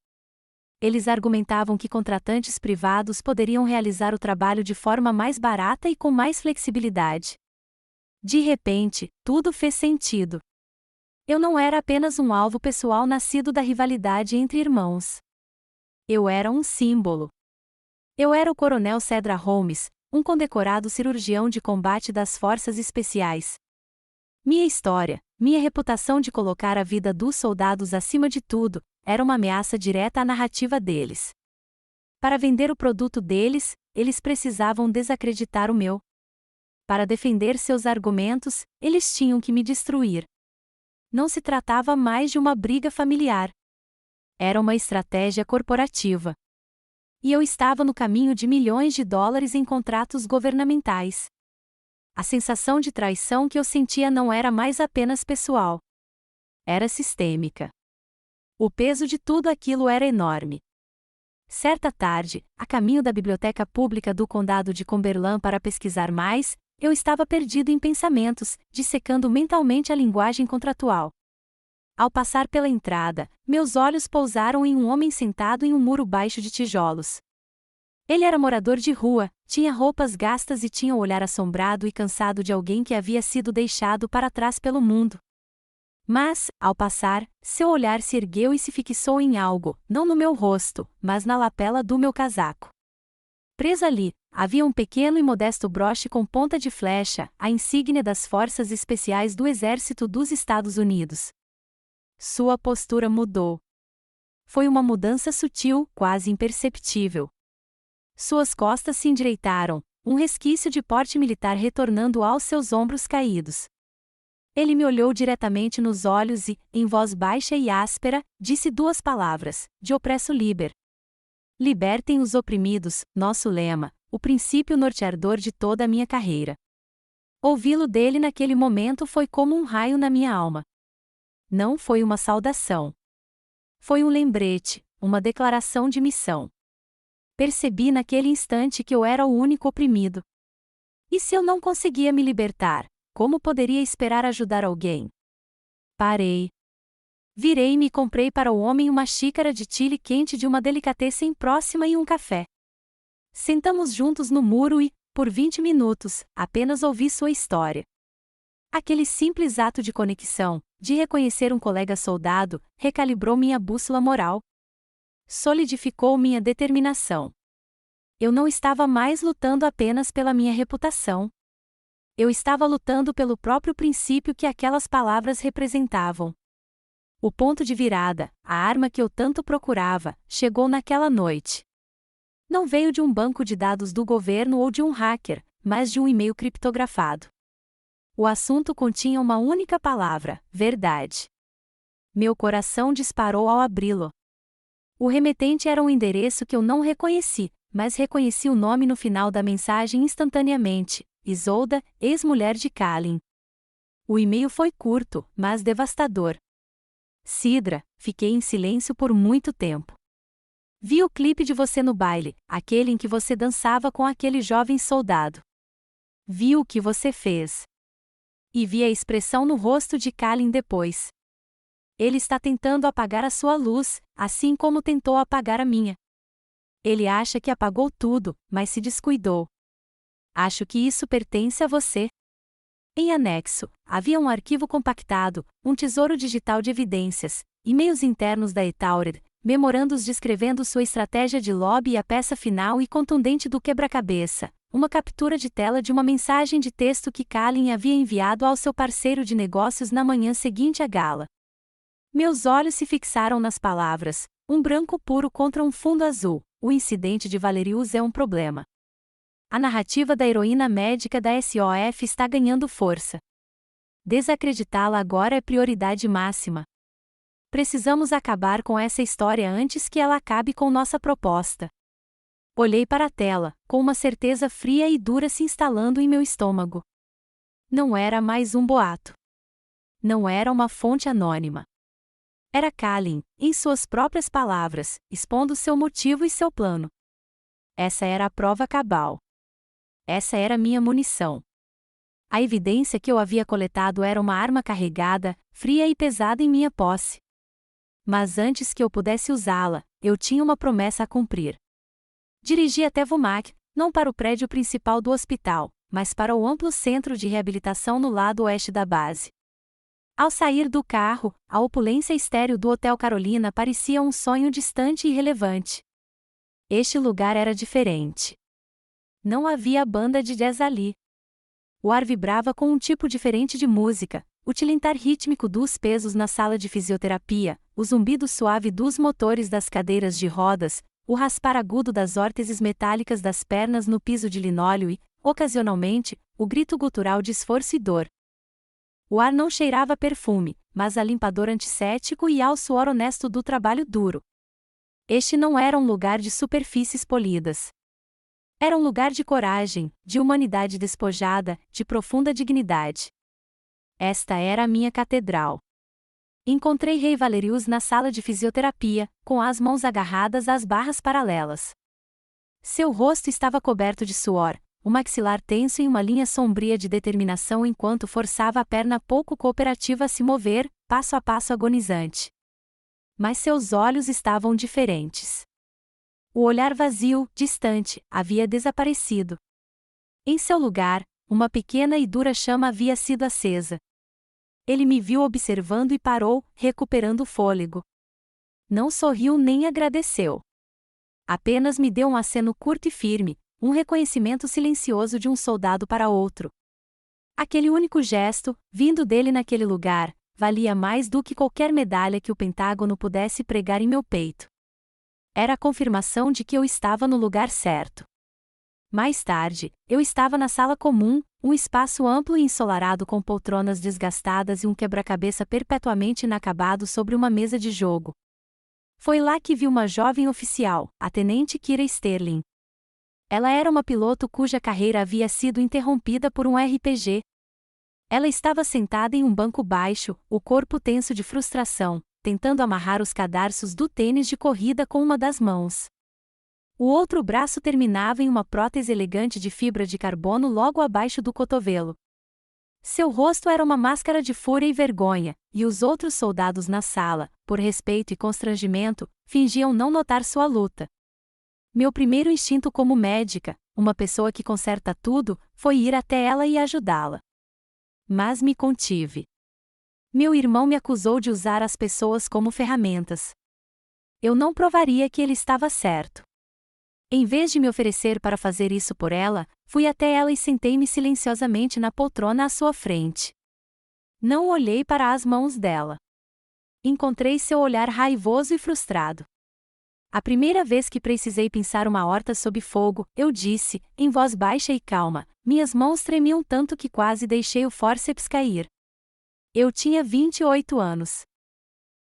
Eles argumentavam que contratantes privados poderiam realizar o trabalho de forma mais barata e com mais flexibilidade. De repente, tudo fez sentido. Eu não era apenas um alvo pessoal nascido da rivalidade entre irmãos. Eu era um símbolo. Eu era o Coronel Cedra Holmes, um condecorado cirurgião de combate das Forças Especiais. Minha história, minha reputação de colocar a vida dos soldados acima de tudo, era uma ameaça direta à narrativa deles. Para vender o produto deles, eles precisavam desacreditar o meu. Para defender seus argumentos, eles tinham que me destruir. Não se tratava mais de uma briga familiar. Era uma estratégia corporativa. E eu estava no caminho de milhões de dólares em contratos governamentais. A sensação de traição que eu sentia não era mais apenas pessoal. Era sistêmica. O peso de tudo aquilo era enorme. Certa tarde, a caminho da biblioteca pública do condado de Cumberland para pesquisar mais, eu estava perdido em pensamentos, dissecando mentalmente a linguagem contratual. Ao passar pela entrada, meus olhos pousaram em um homem sentado em um muro baixo de tijolos. Ele era morador de rua, tinha roupas gastas e tinha o olhar assombrado e cansado de alguém que havia sido deixado para trás pelo mundo. Mas, ao passar, seu olhar se ergueu e se fixou em algo, não no meu rosto, mas na lapela do meu casaco. Preso ali, havia um pequeno e modesto broche com ponta de flecha, a insígnia das Forças Especiais do Exército dos Estados Unidos. Sua postura mudou. Foi uma mudança sutil, quase imperceptível. Suas costas se endireitaram, um resquício de porte militar retornando aos seus ombros caídos. Ele me olhou diretamente nos olhos e, em voz baixa e áspera, disse duas palavras: de opresso liber. Libertem os oprimidos, nosso lema, o princípio norteador de toda a minha carreira. Ouvi-lo dele naquele momento foi como um raio na minha alma. Não foi uma saudação. Foi um lembrete, uma declaração de missão. Percebi naquele instante que eu era o único oprimido. E se eu não conseguia me libertar, como poderia esperar ajudar alguém? Parei. Virei-me e comprei para o homem uma xícara de chile quente de uma delicatessen próxima e um café. Sentamos juntos no muro e, por 20 minutos, apenas ouvi sua história. Aquele simples ato de conexão, de reconhecer um colega soldado, recalibrou minha bússola moral. Solidificou minha determinação. Eu não estava mais lutando apenas pela minha reputação. Eu estava lutando pelo próprio princípio que aquelas palavras representavam. O ponto de virada, a arma que eu tanto procurava, chegou naquela noite. Não veio de um banco de dados do governo ou de um hacker, mas de um e-mail criptografado. O assunto continha uma única palavra: verdade. Meu coração disparou ao abri-lo. O remetente era um endereço que eu não reconheci, mas reconheci o nome no final da mensagem instantaneamente: Isolda, ex-mulher de Kalin. O e-mail foi curto, mas devastador. Sidra, fiquei em silêncio por muito tempo. Vi o clipe de você no baile, aquele em que você dançava com aquele jovem soldado. Vi o que você fez. E vi a expressão no rosto de Kalin depois. Ele está tentando apagar a sua luz, assim como tentou apagar a minha. Ele acha que apagou tudo, mas se descuidou. Acho que isso pertence a você. Em anexo, havia um arquivo compactado, um tesouro digital de evidências, e-mails internos da Etaured, memorandos descrevendo sua estratégia de lobby e a peça final e contundente do quebra-cabeça, uma captura de tela de uma mensagem de texto que Kalin havia enviado ao seu parceiro de negócios na manhã seguinte à gala. Meus olhos se fixaram nas palavras: um branco puro contra um fundo azul. O incidente de Valerius é um problema. A narrativa da heroína médica da SOF está ganhando força. Desacreditá-la agora é prioridade máxima. Precisamos acabar com essa história antes que ela acabe com nossa proposta. Olhei para a tela, com uma certeza fria e dura se instalando em meu estômago. Não era mais um boato. Não era uma fonte anônima. Era Kalin, em suas próprias palavras, expondo seu motivo e seu plano. Essa era a prova cabal. Essa era minha munição. A evidência que eu havia coletado era uma arma carregada, fria e pesada em minha posse. Mas antes que eu pudesse usá-la, eu tinha uma promessa a cumprir. Dirigi até Vumak, não para o prédio principal do hospital, mas para o amplo centro de reabilitação no lado oeste da base. Ao sair do carro, a opulência estéril do Hotel Carolina parecia um sonho distante e irrelevante. Este lugar era diferente. Não havia banda de jazz ali. O ar vibrava com um tipo diferente de música, o tilintar rítmico dos pesos na sala de fisioterapia, o zumbido suave dos motores das cadeiras de rodas, o raspar agudo das órteses metálicas das pernas no piso de linóleo e, ocasionalmente, o grito gutural de esforço e dor. O ar não cheirava a perfume, mas a limpador antisséptico e ao suor honesto do trabalho duro. Este não era um lugar de superfícies polidas. Era um lugar de coragem, de humanidade despojada, de profunda dignidade. Esta era a minha catedral. Encontrei Rei Valerius na sala de fisioterapia, com as mãos agarradas às barras paralelas. Seu rosto estava coberto de suor, o maxilar tenso em uma linha sombria de determinação enquanto forçava a perna pouco cooperativa a se mover, passo a passo agonizante. Mas seus olhos estavam diferentes. O olhar vazio, distante, havia desaparecido. Em seu lugar, uma pequena e dura chama havia sido acesa. Ele me viu observando e parou, recuperando o fôlego. Não sorriu nem agradeceu. Apenas me deu um aceno curto e firme, um reconhecimento silencioso de um soldado para outro. Aquele único gesto, vindo dele naquele lugar, valia mais do que qualquer medalha que o Pentágono pudesse pregar em meu peito. Era a confirmação de que eu estava no lugar certo. Mais tarde, eu estava na sala comum, um espaço amplo e ensolarado com poltronas desgastadas e um quebra-cabeça perpetuamente inacabado sobre uma mesa de jogo. Foi lá que vi uma jovem oficial, a tenente Kira Sterling. Ela era uma piloto cuja carreira havia sido interrompida por um RPG. Ela estava sentada em um banco baixo, o corpo tenso de frustração, tentando amarrar os cadarços do tênis de corrida com uma das mãos. O outro braço terminava em uma prótese elegante de fibra de carbono logo abaixo do cotovelo. Seu rosto era uma máscara de fúria e vergonha, e os outros soldados na sala, por respeito e constrangimento, fingiam não notar sua luta. Meu primeiro instinto como médica, uma pessoa que conserta tudo, foi ir até ela e ajudá-la. Mas me contive. Meu irmão me acusou de usar as pessoas como ferramentas. Eu não provaria que ele estava certo. Em vez de me oferecer para fazer isso por ela, fui até ela e sentei-me silenciosamente na poltrona à sua frente. Não olhei para as mãos dela. Encontrei seu olhar raivoso e frustrado. A primeira vez que precisei pinçar uma horta sob fogo, eu disse, em voz baixa e calma, minhas mãos tremiam tanto que quase deixei o fórceps cair. Eu tinha 28 anos.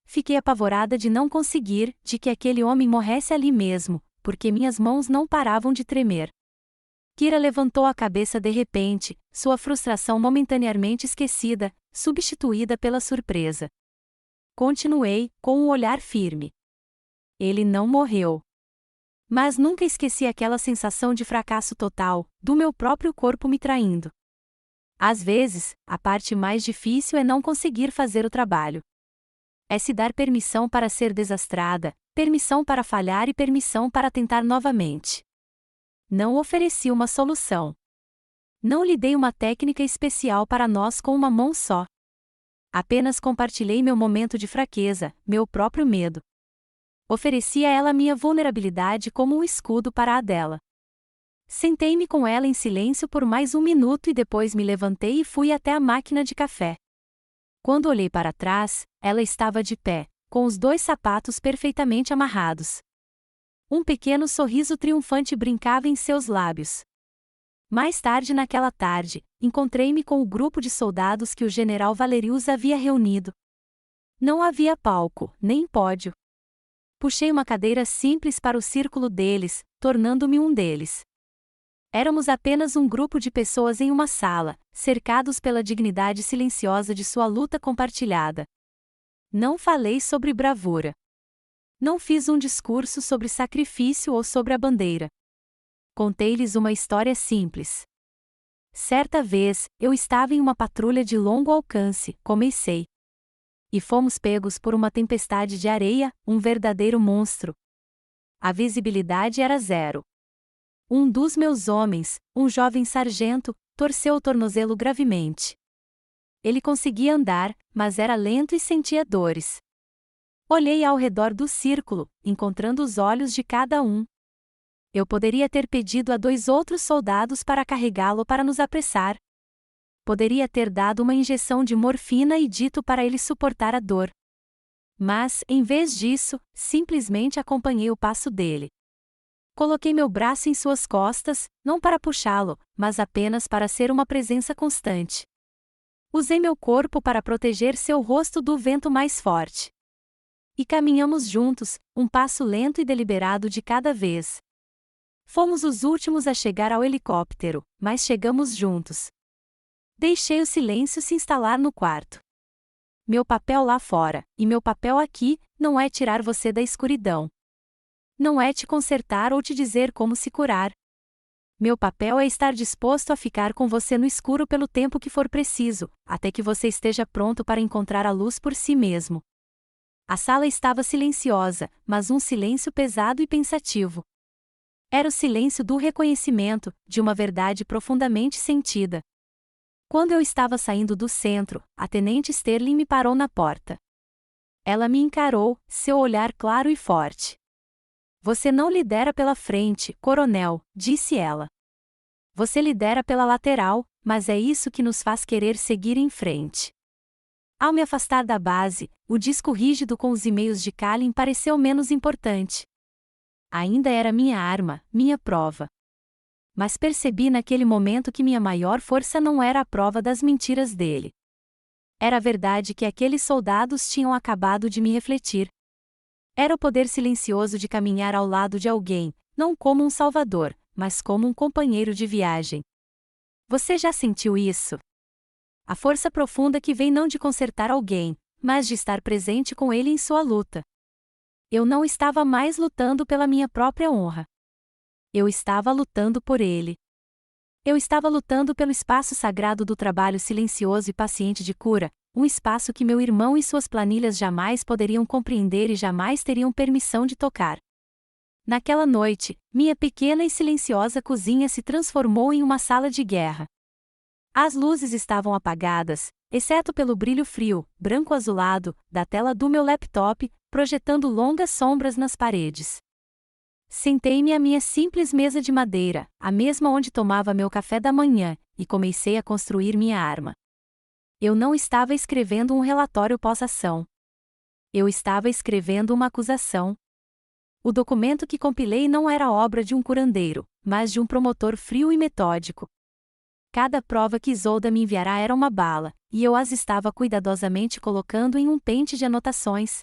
Fiquei apavorada de não conseguir, de que aquele homem morresse ali mesmo, porque minhas mãos não paravam de tremer. Kira levantou a cabeça de repente, sua frustração momentaneamente esquecida, substituída pela surpresa. Continuei, com um olhar firme. Ele não morreu. Mas nunca esqueci aquela sensação de fracasso total, do meu próprio corpo me traindo. Às vezes, a parte mais difícil é não conseguir fazer o trabalho. É se dar permissão para ser desastrada, permissão para falhar e permissão para tentar novamente. Não ofereci uma solução. Não lhe dei uma técnica especial para nós com uma mão só. Apenas compartilhei meu momento de fraqueza, meu próprio medo. Ofereci a ela minha vulnerabilidade como um escudo para a dela. Sentei-me com ela em silêncio por mais um minuto e depois me levantei e fui até a máquina de café. Quando olhei para trás, ela estava de pé, com os 2 sapatos perfeitamente amarrados. Um pequeno sorriso triunfante brincava em seus lábios. Mais tarde naquela tarde, encontrei-me com o grupo de soldados que o general Valerius havia reunido. Não havia palco, nem pódio. Puxei uma cadeira simples para o círculo deles, tornando-me um deles. Éramos apenas um grupo de pessoas em uma sala, cercados pela dignidade silenciosa de sua luta compartilhada. Não falei sobre bravura. Não fiz um discurso sobre sacrifício ou sobre a bandeira. Contei-lhes uma história simples. Certa vez, eu estava em uma patrulha de longo alcance, comecei. E fomos pegos por uma tempestade de areia, um verdadeiro monstro. A visibilidade era zero. Um dos meus homens, um jovem sargento, torceu o tornozelo gravemente. Ele conseguia andar, mas era lento e sentia dores. Olhei ao redor do círculo, encontrando os olhos de cada um. Eu poderia ter pedido a 2 outros soldados para carregá-lo para nos apressar. Poderia ter dado uma injeção de morfina e dito para ele suportar a dor. Mas, em vez disso, simplesmente acompanhei o passo dele. Coloquei meu braço em suas costas, não para puxá-lo, mas apenas para ser uma presença constante. Usei meu corpo para proteger seu rosto do vento mais forte. E caminhamos juntos, um passo lento e deliberado de cada vez. Fomos os últimos a chegar ao helicóptero, mas chegamos juntos. Deixei o silêncio se instalar no quarto. Meu papel lá fora, e meu papel aqui, não é tirar você da escuridão. Não é te consertar ou te dizer como se curar. Meu papel é estar disposto a ficar com você no escuro pelo tempo que for preciso, até que você esteja pronto para encontrar a luz por si mesmo. A sala estava silenciosa, mas um silêncio pesado e pensativo. Era o silêncio do reconhecimento, de uma verdade profundamente sentida. Quando eu estava saindo do centro, a tenente Sterling me parou na porta. Ela me encarou, seu olhar claro e forte. Você não lidera pela frente, coronel, disse ela. Você lidera pela lateral, mas é isso que nos faz querer seguir em frente. Ao me afastar da base, o disco rígido com os e-mails de Kalin pareceu menos importante. Ainda era minha arma, minha prova. Mas percebi naquele momento que minha maior força não era a prova das mentiras dele. Era a verdade que aqueles soldados tinham acabado de me refletir. Era o poder silencioso de caminhar ao lado de alguém, não como um salvador, mas como um companheiro de viagem. Você já sentiu isso? A força profunda que vem não de consertar alguém, mas de estar presente com ele em sua luta. Eu não estava mais lutando pela minha própria honra. Eu estava lutando por ele. Eu estava lutando pelo espaço sagrado do trabalho silencioso e paciente de cura, um espaço que meu irmão e suas planilhas jamais poderiam compreender e jamais teriam permissão de tocar. Naquela noite, minha pequena e silenciosa cozinha se transformou em uma sala de guerra. As luzes estavam apagadas, exceto pelo brilho frio, branco-azulado, da tela do meu laptop, projetando longas sombras nas paredes. Sentei-me à minha simples mesa de madeira, a mesma onde tomava meu café da manhã, e comecei a construir minha arma. Eu não estava escrevendo um relatório pós-ação. Eu estava escrevendo uma acusação. O documento que compilei não era obra de um curandeiro, mas de um promotor frio e metódico. Cada prova que Isolda me enviara era uma bala, e eu as estava cuidadosamente colocando em um pente de anotações.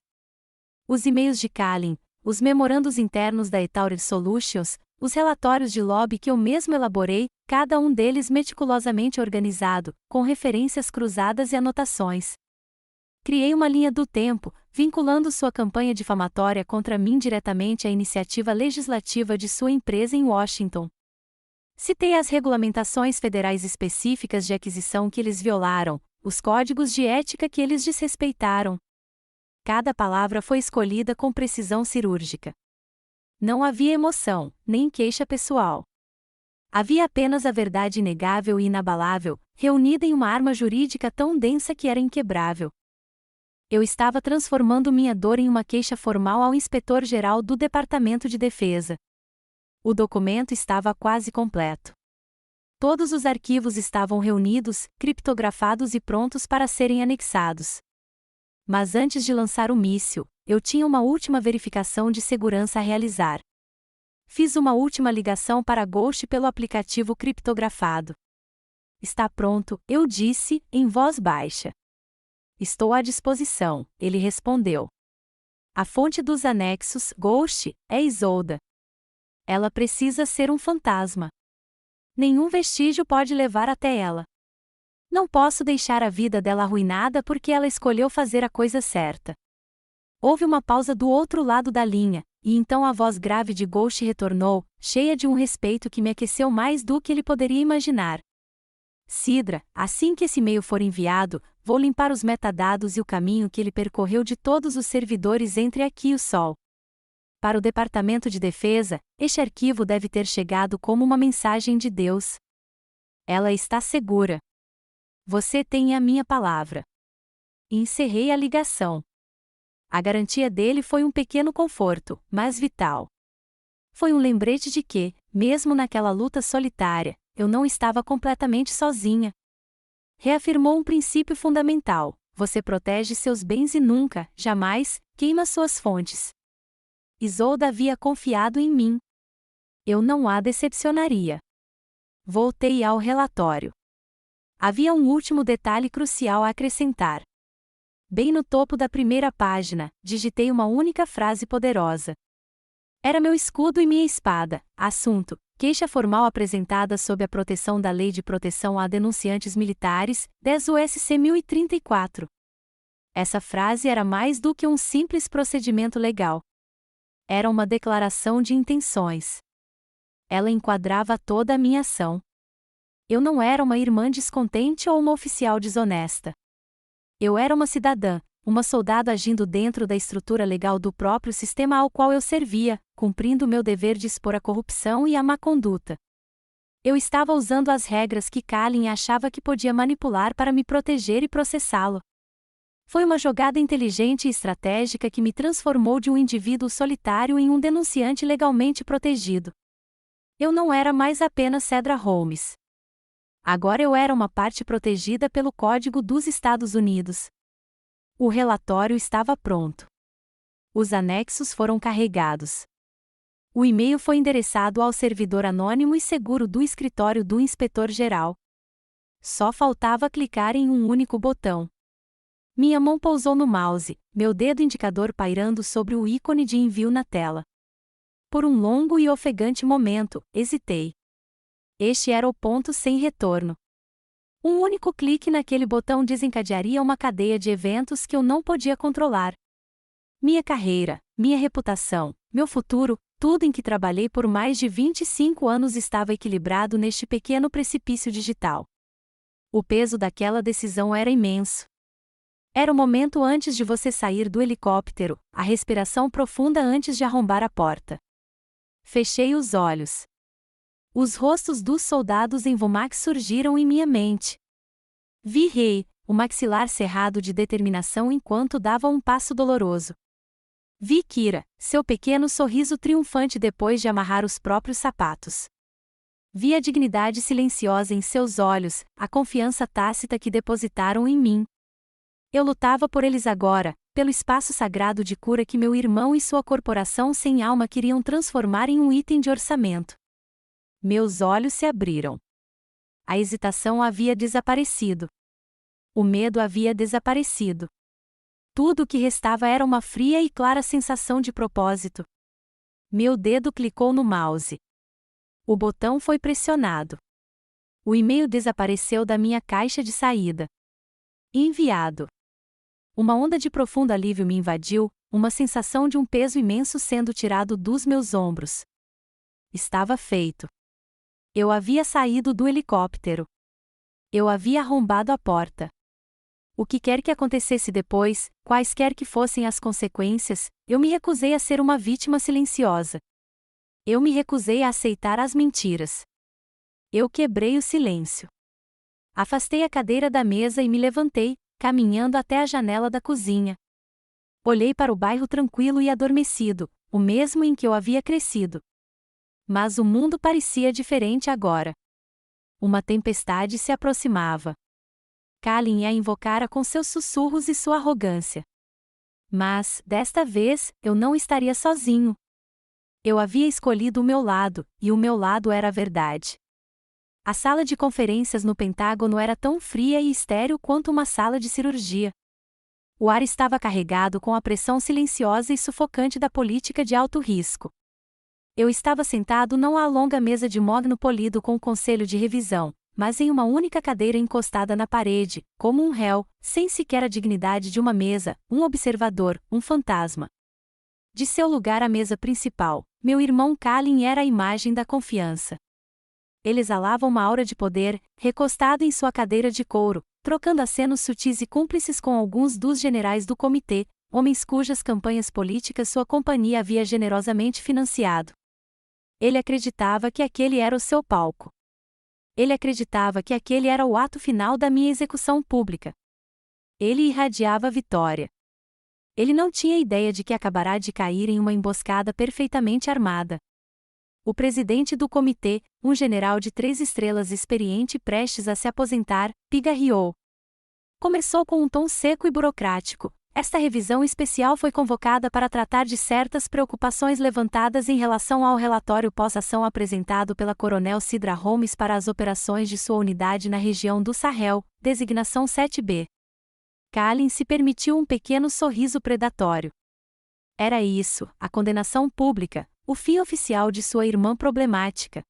Os e-mails de Kalin, os memorandos internos da Etaurer Solutions, os relatórios de lobby que eu mesmo elaborei, cada um deles meticulosamente organizado, com referências cruzadas e anotações. Criei uma linha do tempo, vinculando sua campanha difamatória contra mim diretamente à iniciativa legislativa de sua empresa em Washington. Citei as regulamentações federais específicas de aquisição que eles violaram, os códigos de ética que eles desrespeitaram. Cada palavra foi escolhida com precisão cirúrgica. Não havia emoção, nem queixa pessoal. Havia apenas a verdade inegável e inabalável, reunida em uma arma jurídica tão densa que era inquebrável. Eu estava transformando minha dor em uma queixa formal ao inspetor-geral do Departamento de Defesa. O documento estava quase completo. Todos os arquivos estavam reunidos, criptografados e prontos para serem anexados. Mas antes de lançar o míssil, eu tinha uma última verificação de segurança a realizar. Fiz uma última ligação para Ghost pelo aplicativo criptografado. Está pronto, eu disse, em voz baixa. Estou à disposição, ele respondeu. A fonte dos anexos, Ghost, é Isolda. Ela precisa ser um fantasma. Nenhum vestígio pode levar até ela. Não posso deixar a vida dela arruinada porque ela escolheu fazer a coisa certa. Houve uma pausa do outro lado da linha, e então a voz grave de Ghost retornou, cheia de um respeito que me aqueceu mais do que ele poderia imaginar. Sidra, assim que esse e-mail for enviado, vou limpar os metadados e o caminho que ele percorreu de todos os servidores entre aqui e o Sol. Para o Departamento de Defesa, este arquivo deve ter chegado como uma mensagem de Deus. Ela está segura. Você tem a minha palavra. E encerrei a ligação. A garantia dele foi um pequeno conforto, mas vital. Foi um lembrete de que, mesmo naquela luta solitária, eu não estava completamente sozinha. Reafirmou um princípio fundamental: você protege seus bens e nunca, jamais, queima suas fontes. Isolda havia confiado em mim. Eu não a decepcionaria. Voltei ao relatório. Havia um último detalhe crucial a acrescentar. Bem no topo da primeira página, digitei uma única frase poderosa. Era meu escudo e minha espada. Assunto: queixa formal apresentada sob a proteção da Lei de Proteção a Denunciantes Militares, 10 USC 1034. Essa frase era mais do que um simples procedimento legal. Era uma declaração de intenções. Ela enquadrava toda a minha ação. Eu não era uma irmã descontente ou uma oficial desonesta. Eu era uma cidadã, uma soldado agindo dentro da estrutura legal do próprio sistema ao qual eu servia, cumprindo meu dever de expor a corrupção e a má conduta. Eu estava usando as regras que Kalin achava que podia manipular para me proteger e processá-lo. Foi uma jogada inteligente e estratégica que me transformou de um indivíduo solitário em um denunciante legalmente protegido. Eu não era mais apenas Cedra Holmes. Agora eu era uma parte protegida pelo Código dos Estados Unidos. O relatório estava pronto. Os anexos foram carregados. O e-mail foi endereçado ao servidor anônimo e seguro do escritório do inspetor-geral. Só faltava clicar em um único botão. Minha mão pousou no mouse, meu dedo indicador pairando sobre o ícone de envio na tela. Por um longo e ofegante momento, hesitei. Este era o ponto sem retorno. Um único clique naquele botão desencadearia uma cadeia de eventos que eu não podia controlar. Minha carreira, minha reputação, meu futuro, tudo em que trabalhei por mais de 25 anos estava equilibrado neste pequeno precipício digital. O peso daquela decisão era imenso. Era o momento antes de você sair do helicóptero, a respiração profunda antes de arrombar a porta. Fechei os olhos. Os rostos dos soldados em Vomax surgiram em minha mente. Vi Rei, o maxilar cerrado de determinação enquanto dava um passo doloroso. Vi Kira, seu pequeno sorriso triunfante depois de amarrar os próprios sapatos. Vi a dignidade silenciosa em seus olhos, a confiança tácita que depositaram em mim. Eu lutava por eles agora, pelo espaço sagrado de cura que meu irmão e sua corporação sem alma queriam transformar em um item de orçamento. Meus olhos se abriram. A hesitação havia desaparecido. O medo havia desaparecido. Tudo o que restava era uma fria e clara sensação de propósito. Meu dedo clicou no mouse. O botão foi pressionado. O e-mail desapareceu da minha caixa de saída. Enviado. Uma onda de profundo alívio me invadiu, uma sensação de um peso imenso sendo tirado dos meus ombros. Estava feito. Eu havia saído do helicóptero. Eu havia arrombado a porta. O que quer que acontecesse depois, quaisquer que fossem as consequências, eu me recusei a ser uma vítima silenciosa. Eu me recusei a aceitar as mentiras. Eu quebrei o silêncio. Afastei a cadeira da mesa e me levantei, caminhando até a janela da cozinha. Olhei para o bairro tranquilo e adormecido, o mesmo em que eu havia crescido. Mas o mundo parecia diferente agora. Uma tempestade se aproximava. Kalin a invocara com seus sussurros e sua arrogância. Mas, desta vez, eu não estaria sozinho. Eu havia escolhido o meu lado, e o meu lado era a verdade. A sala de conferências no Pentágono era tão fria e estéril quanto uma sala de cirurgia. O ar estava carregado com a pressão silenciosa e sufocante da política de alto risco. Eu estava sentado não à longa mesa de mogno polido com o conselho de revisão, mas em uma única cadeira encostada na parede, como um réu, sem sequer a dignidade de uma mesa, um observador, um fantasma. De seu lugar à mesa principal, meu irmão Kalin era a imagem da confiança. Ele exalava uma aura de poder, recostado em sua cadeira de couro, trocando acenos sutis e cúmplices com alguns dos generais do comitê, homens cujas campanhas políticas sua companhia havia generosamente financiado. Ele acreditava que aquele era o seu palco. Ele acreditava que aquele era o ato final da minha execução pública. Ele irradiava a vitória. Ele não tinha ideia de que acabará de cair em uma emboscada perfeitamente armada. O presidente do comitê, um general de 3 estrelas experiente e prestes a se aposentar, pigarreou. Começou com um tom seco e burocrático. Esta revisão especial foi convocada para tratar de certas preocupações levantadas em relação ao relatório pós-ação apresentado pela Coronel Sidra Holmes para as operações de sua unidade na região do Sahel, designação 7B. Kalin se permitiu um pequeno sorriso predatório. Era isso, a condenação pública, o fim oficial de sua irmã problemática.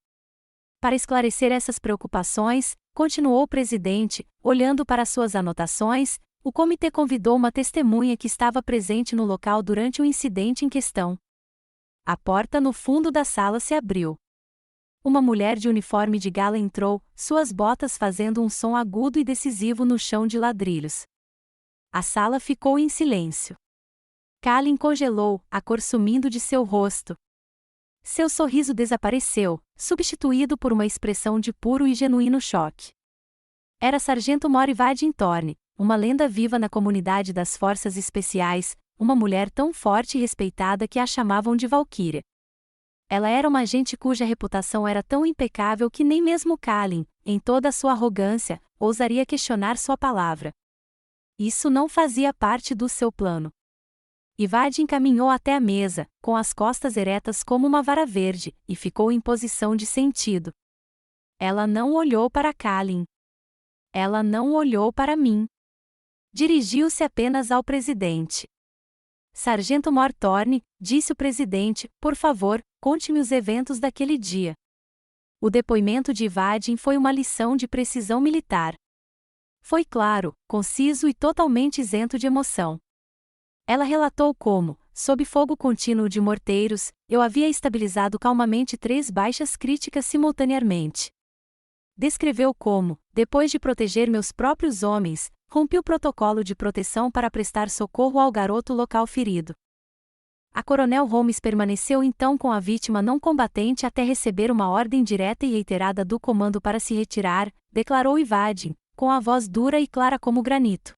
Para esclarecer essas preocupações, continuou o presidente, olhando para suas anotações, o comitê convidou uma testemunha que estava presente no local durante o incidente em questão. A porta no fundo da sala se abriu. Uma mulher de uniforme de gala entrou, suas botas fazendo um som agudo e decisivo no chão de ladrilhos. A sala ficou em silêncio. Kalin congelou, a cor sumindo de seu rosto. Seu sorriso desapareceu, substituído por uma expressão de puro e genuíno choque. Era Sargento Mori Vadin-Torne, uma lenda viva na comunidade das Forças Especiais, uma mulher tão forte e respeitada que a chamavam de Valquíria. Ela era uma agente cuja reputação era tão impecável que nem mesmo Kalin, em toda a sua arrogância, ousaria questionar sua palavra. Isso não fazia parte do seu plano. Vadin caminhou até a mesa, com as costas eretas como uma vara verde, e ficou em posição de sentido. Ela não olhou para Kalin. Ela não olhou para mim. Dirigiu-se apenas ao presidente. Sargento Mortorne, disse o presidente, por favor, conte-me os eventos daquele dia. O depoimento de Vadin foi uma lição de precisão militar. Foi claro, conciso e totalmente isento de emoção. Ela relatou como, sob fogo contínuo de morteiros, eu havia estabilizado calmamente 3 baixas críticas simultaneamente. Descreveu como, depois de proteger meus próprios homens, rompi o protocolo de proteção para prestar socorro ao garoto local ferido. A Coronel Holmes permaneceu então com a vítima não combatente até receber uma ordem direta e reiterada do comando para se retirar, declarou Evading, com a voz dura e clara como granito.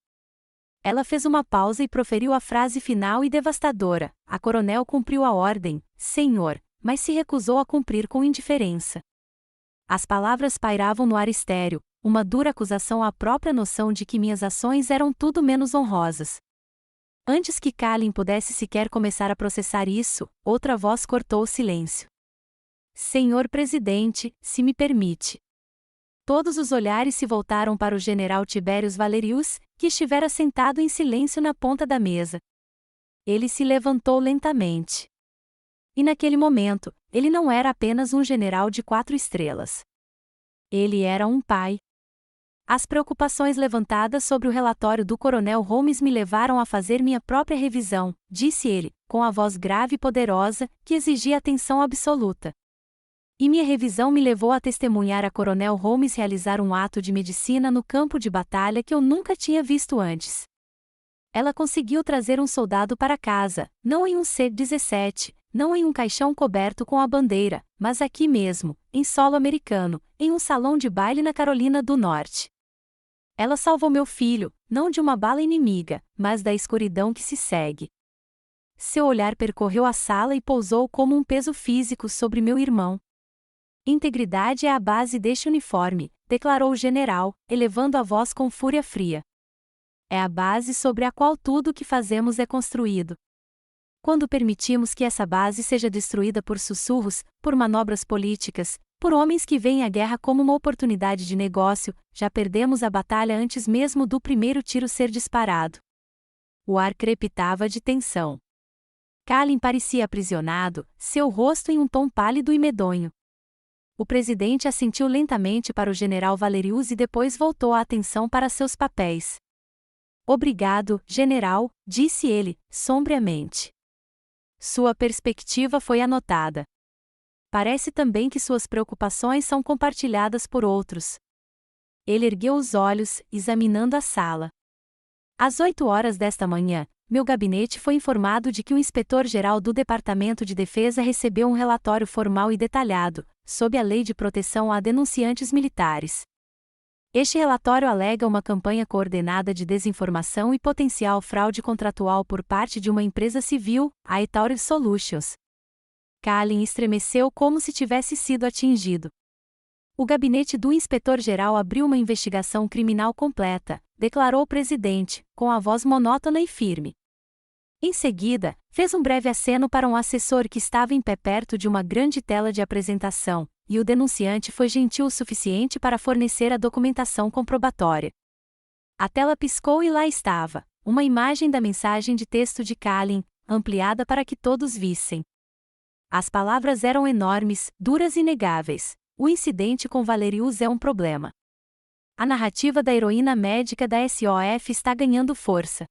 Ela fez uma pausa e proferiu a frase final e devastadora: a coronel cumpriu a ordem, senhor, mas se recusou a cumprir com indiferença. As palavras pairavam no ar estéril, uma dura acusação à própria noção de que minhas ações eram tudo menos honrosas. Antes que Kalin pudesse sequer começar a processar isso, outra voz cortou o silêncio. Senhor presidente, se me permite. Todos os olhares se voltaram para o general Tiberius Valerius, que estivera sentado em silêncio na ponta da mesa. Ele se levantou lentamente. E naquele momento, ele não era apenas um general de 4 estrelas. Ele era um pai. As preocupações levantadas sobre o relatório do coronel Holmes me levaram a fazer minha própria revisão, disse ele, com a voz grave e poderosa, que exigia atenção absoluta. E minha revisão me levou a testemunhar a coronel Holmes realizar um ato de medicina no campo de batalha que eu nunca tinha visto antes. Ela conseguiu trazer um soldado para casa, não em um C-17, não em um caixão coberto com a bandeira, mas aqui mesmo, em solo americano, em um salão de baile na Carolina do Norte. Ela salvou meu filho, não de uma bala inimiga, mas da escuridão que se segue. Seu olhar percorreu a sala e pousou como um peso físico sobre meu irmão. Integridade é a base deste uniforme, declarou o general, elevando a voz com fúria fria. É a base sobre a qual tudo o que fazemos é construído. Quando permitimos que essa base seja destruída por sussurros, por manobras políticas, por homens que veem a guerra como uma oportunidade de negócio, já perdemos a batalha antes mesmo do primeiro tiro ser disparado. O ar crepitava de tensão. Kalin parecia aprisionado, seu rosto em um tom pálido e medonho. O presidente assentiu lentamente para o general Valerius e depois voltou a atenção para seus papéis. Obrigado, general, disse ele, sombriamente. Sua perspectiva foi anotada. Parece também que suas preocupações são compartilhadas por outros. Ele ergueu os olhos, examinando a sala. Às 8 horas desta manhã, meu gabinete foi informado de que o inspetor-geral do Departamento de Defesa recebeu um relatório formal e detalhado, sob a Lei de Proteção a Denunciantes Militares. Este relatório alega uma campanha coordenada de desinformação e potencial fraude contratual por parte de uma empresa civil, a Etaurus Solutions. Kalin estremeceu como se tivesse sido atingido. O gabinete do inspetor-geral abriu uma investigação criminal completa, declarou o presidente, com a voz monótona e firme. Em seguida, fez um breve aceno para um assessor que estava em pé perto de uma grande tela de apresentação, e o denunciante foi gentil o suficiente para fornecer a documentação comprobatória. A tela piscou e lá estava, uma imagem da mensagem de texto de Kalin, ampliada para que todos vissem. As palavras eram enormes, duras e inegáveis. O incidente com Valerius é um problema. A narrativa da heroína médica da SOF está ganhando força.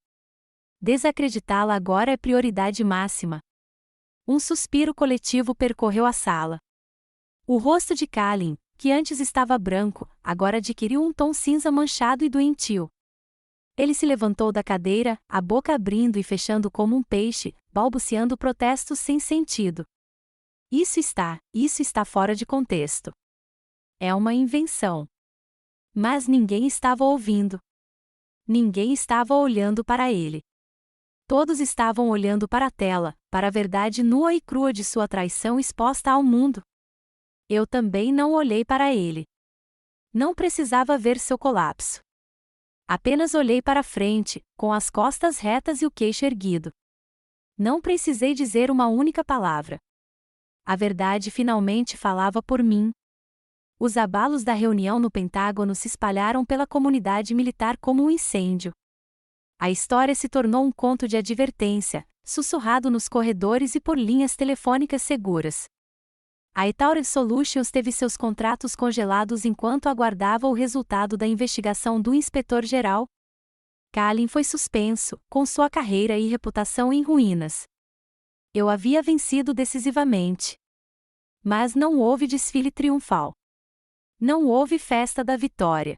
Desacreditá-la agora é prioridade máxima. Um suspiro coletivo percorreu a sala. O rosto de Kalin, que antes estava branco, agora adquiriu um tom cinza manchado e doentio. Ele se levantou da cadeira, a boca abrindo e fechando como um peixe, balbuciando protestos sem sentido. Isso está fora de contexto. É uma invenção. Mas ninguém estava ouvindo. Ninguém estava olhando para ele. Todos estavam olhando para a tela, para a verdade nua e crua de sua traição exposta ao mundo. Eu também não olhei para ele. Não precisava ver seu colapso. Apenas olhei para frente, com as costas retas e o queixo erguido. Não precisei dizer uma única palavra. A verdade finalmente falava por mim. Os abalos da reunião no Pentágono se espalharam pela comunidade militar como um incêndio. A história se tornou um conto de advertência, sussurrado nos corredores e por linhas telefônicas seguras. A Etaure Solutions teve seus contratos congelados enquanto aguardava o resultado da investigação do inspetor-geral. Kalin foi suspenso, com sua carreira e reputação em ruínas. Eu havia vencido decisivamente. Mas não houve desfile triunfal. Não houve festa da vitória.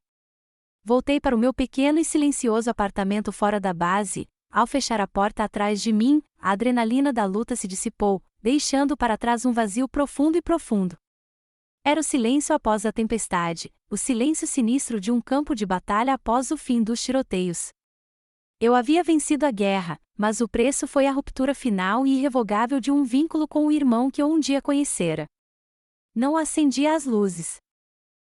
Voltei para o meu pequeno e silencioso apartamento fora da base. Ao fechar a porta atrás de mim, a adrenalina da luta se dissipou, deixando para trás um vazio profundo e profundo. Era o silêncio após a tempestade, o silêncio sinistro de um campo de batalha após o fim dos tiroteios. Eu havia vencido a guerra, mas o preço foi a ruptura final e irrevogável de um vínculo com o irmão que eu um dia conhecera. Não acendia as luzes.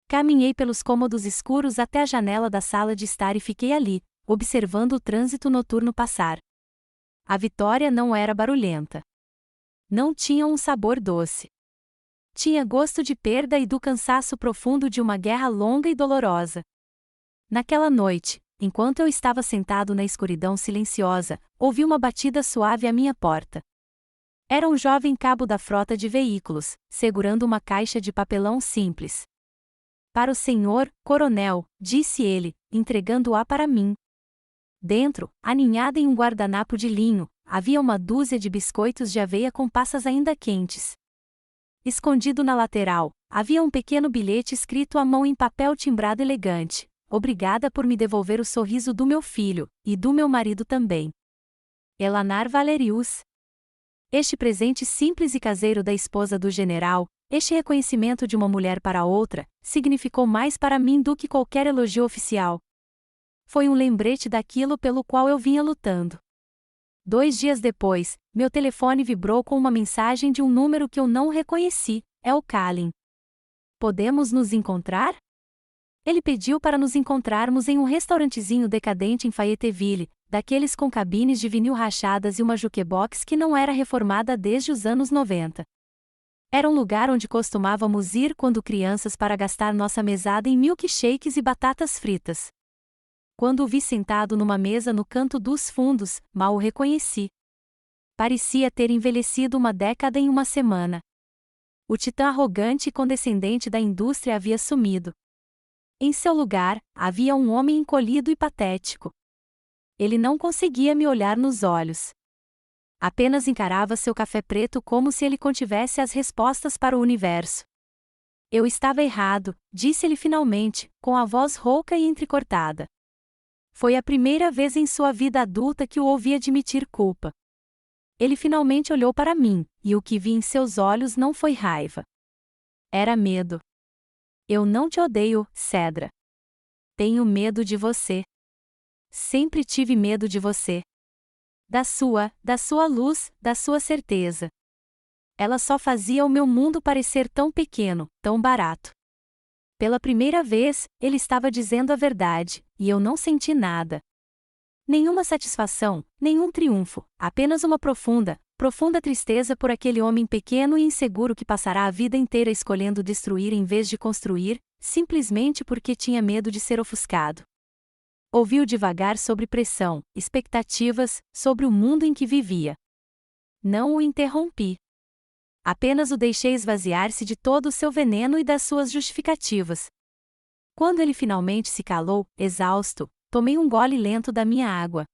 Caminhei pelos cômodos escuros até a janela da sala de estar e fiquei ali, observando o trânsito noturno passar. A vitória não era barulhenta. Não tinha um sabor doce. Tinha gosto de perda e do cansaço profundo de uma guerra longa e dolorosa. Naquela noite, enquanto eu estava sentado na escuridão silenciosa, ouvi uma batida suave à minha porta. Era um jovem cabo da frota de veículos, segurando uma caixa de papelão simples. Para o senhor, coronel, disse ele, entregando-a para mim. Dentro, aninhada em um guardanapo de linho, havia uma dúzia de biscoitos de aveia com passas ainda quentes. Escondido na lateral, havia um pequeno bilhete escrito à mão em papel timbrado elegante. Obrigada por me devolver o sorriso do meu filho, e do meu marido também. Elanar Valerius. Este presente simples e caseiro da esposa do general, este reconhecimento de uma mulher para outra, significou mais para mim do que qualquer elogio oficial. Foi um lembrete daquilo pelo qual eu vinha lutando. 2 dias depois, meu telefone vibrou com uma mensagem de um número que eu não reconheci. É o Kalin. Podemos nos encontrar? Ele pediu para nos encontrarmos em um restaurantezinho decadente em Fayetteville, daqueles com cabines de vinil rachadas e uma jukebox que não era reformada desde os anos 90. Era um lugar onde costumávamos ir quando crianças para gastar nossa mesada em milkshakes e batatas fritas. Quando o vi sentado numa mesa no canto dos fundos, mal o reconheci. Parecia ter envelhecido uma década em uma semana. O titã arrogante e condescendente da indústria havia sumido. Em seu lugar, havia um homem encolhido e patético. Ele não conseguia me olhar nos olhos. Apenas encarava seu café preto como se ele contivesse as respostas para o universo. Eu estava errado, disse ele finalmente, com a voz rouca e entrecortada. Foi a primeira vez em sua vida adulta que o ouvi admitir culpa. Ele finalmente olhou para mim, e o que vi em seus olhos não foi raiva. Era medo. Eu não te odeio, Cedra. Tenho medo de você. Sempre tive medo de você. Da sua luz, da sua certeza. Ela só fazia o meu mundo parecer tão pequeno, tão barato. Pela primeira vez, ele estava dizendo a verdade, e eu não senti nada. Nenhuma satisfação, nenhum triunfo, apenas uma profunda tristeza por aquele homem pequeno e inseguro que passará a vida inteira escolhendo destruir em vez de construir, simplesmente porque tinha medo de ser ofuscado. Ouviu devagar sobre pressão, expectativas, sobre o mundo em que vivia. Não o interrompi. Apenas o deixei esvaziar-se de todo o seu veneno e das suas justificativas. Quando ele finalmente se calou, exausto, tomei um gole lento da minha água.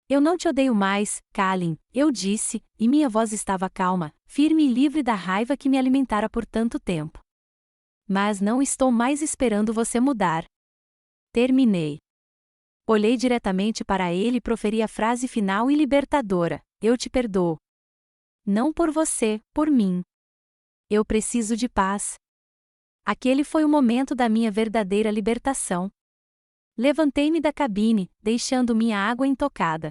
Eu não te odeio mais, Kalin, eu disse, e minha voz estava calma, firme e livre da raiva que me alimentara por tanto tempo. Mas não estou mais esperando você mudar. Terminei. Olhei diretamente para ele e proferi a frase final e libertadora: eu te perdoo. Não por você, por mim. Eu preciso de paz. Aquele foi o momento da minha verdadeira libertação. Levantei-me da cabine, deixando minha água intocada.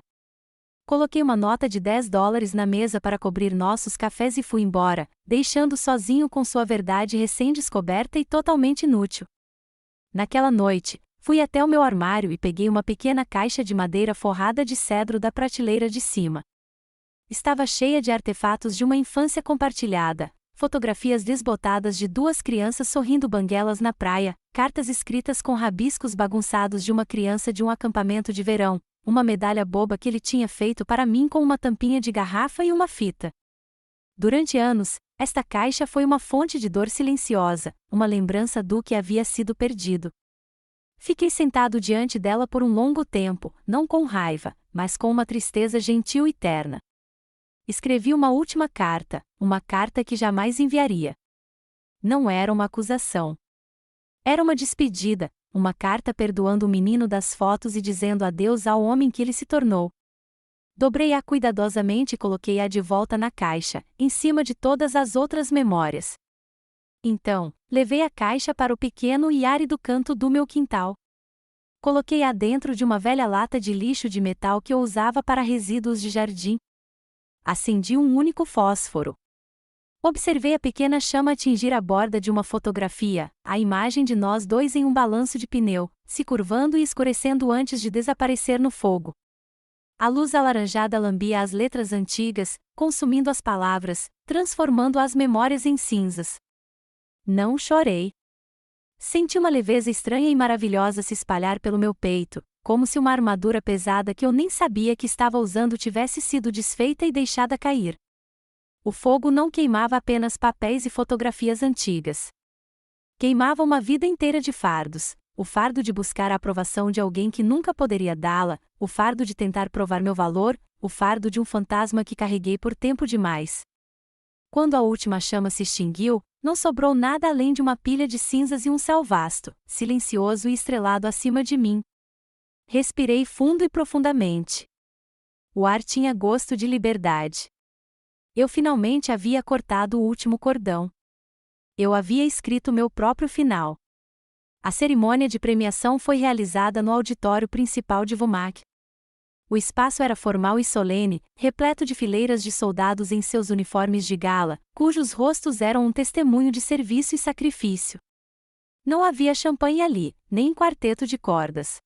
Coloquei uma nota de $10 na mesa para cobrir nossos cafés e fui embora, deixando sozinho com sua verdade recém-descoberta e totalmente inútil. Naquela noite, fui até o meu armário e peguei uma pequena caixa de madeira forrada de cedro da prateleira de cima. Estava cheia de artefatos de uma infância compartilhada, fotografias desbotadas de 2 crianças sorrindo banguelas na praia, cartas escritas com rabiscos bagunçados de uma criança de um acampamento de verão, uma medalha boba que ele tinha feito para mim com uma tampinha de garrafa e uma fita. Durante anos, esta caixa foi uma fonte de dor silenciosa, uma lembrança do que havia sido perdido. Fiquei sentado diante dela por um longo tempo, não com raiva, mas com uma tristeza gentil e terna. Escrevi uma carta que jamais enviaria. Não era uma acusação. Era uma despedida, uma carta perdoando o menino das fotos e dizendo adeus ao homem que ele se tornou. Dobrei-a cuidadosamente e coloquei-a de volta na caixa, em cima de todas as outras memórias. Então, levei a caixa para o pequeno e árido canto do meu quintal. Coloquei-a dentro de uma velha lata de lixo de metal que eu usava para resíduos de jardim. Acendi um único fósforo. Observei a pequena chama atingir a borda de uma fotografia, a imagem de nós dois em um balanço de pneu, se curvando e escurecendo antes de desaparecer no fogo. A luz alaranjada lambia as letras antigas, consumindo as palavras, transformando as memórias em cinzas. Não chorei. Senti uma leveza estranha e maravilhosa se espalhar pelo meu peito, como se uma armadura pesada que eu nem sabia que estava usando tivesse sido desfeita e deixada cair. O fogo não queimava apenas papéis e fotografias antigas. Queimava uma vida inteira de fardos. O fardo de buscar a aprovação de alguém que nunca poderia dá-la, o fardo de tentar provar meu valor, o fardo de um fantasma que carreguei por tempo demais. Quando a última chama se extinguiu, não sobrou nada além de uma pilha de cinzas e um céu vasto, silencioso e estrelado acima de mim. Respirei fundo e profundamente. O ar tinha gosto de liberdade. Eu finalmente havia cortado o último cordão. Eu havia escrito meu próprio final. A cerimônia de premiação foi realizada no auditório principal de Womack. O espaço era formal e solene, repleto de fileiras de soldados em seus uniformes de gala, cujos rostos eram um testemunho de serviço e sacrifício. Não havia champanhe ali, nem quarteto de cordas.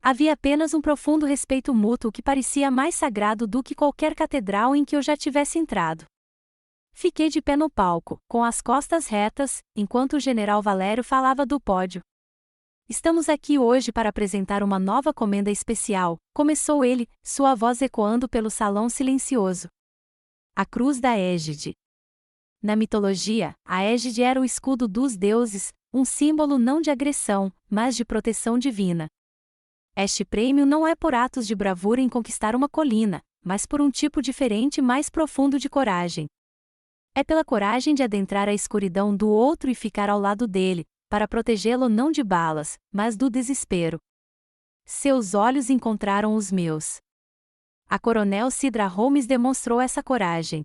Havia apenas um profundo respeito mútuo que parecia mais sagrado do que qualquer catedral em que eu já tivesse entrado. Fiquei de pé no palco, com as costas retas, enquanto o general Valério falava do pódio. Estamos aqui hoje para apresentar uma nova comenda especial, começou ele, sua voz ecoando pelo salão silencioso. A cruz da égide. Na mitologia, a égide era o escudo dos deuses, um símbolo não de agressão, mas de proteção divina. Este prêmio não é por atos de bravura em conquistar uma colina, mas por um tipo diferente e mais profundo de coragem. É pela coragem de adentrar a escuridão do outro e ficar ao lado dele, para protegê-lo não de balas, mas do desespero. Seus olhos encontraram os meus. A coronel Sidra Holmes demonstrou essa coragem.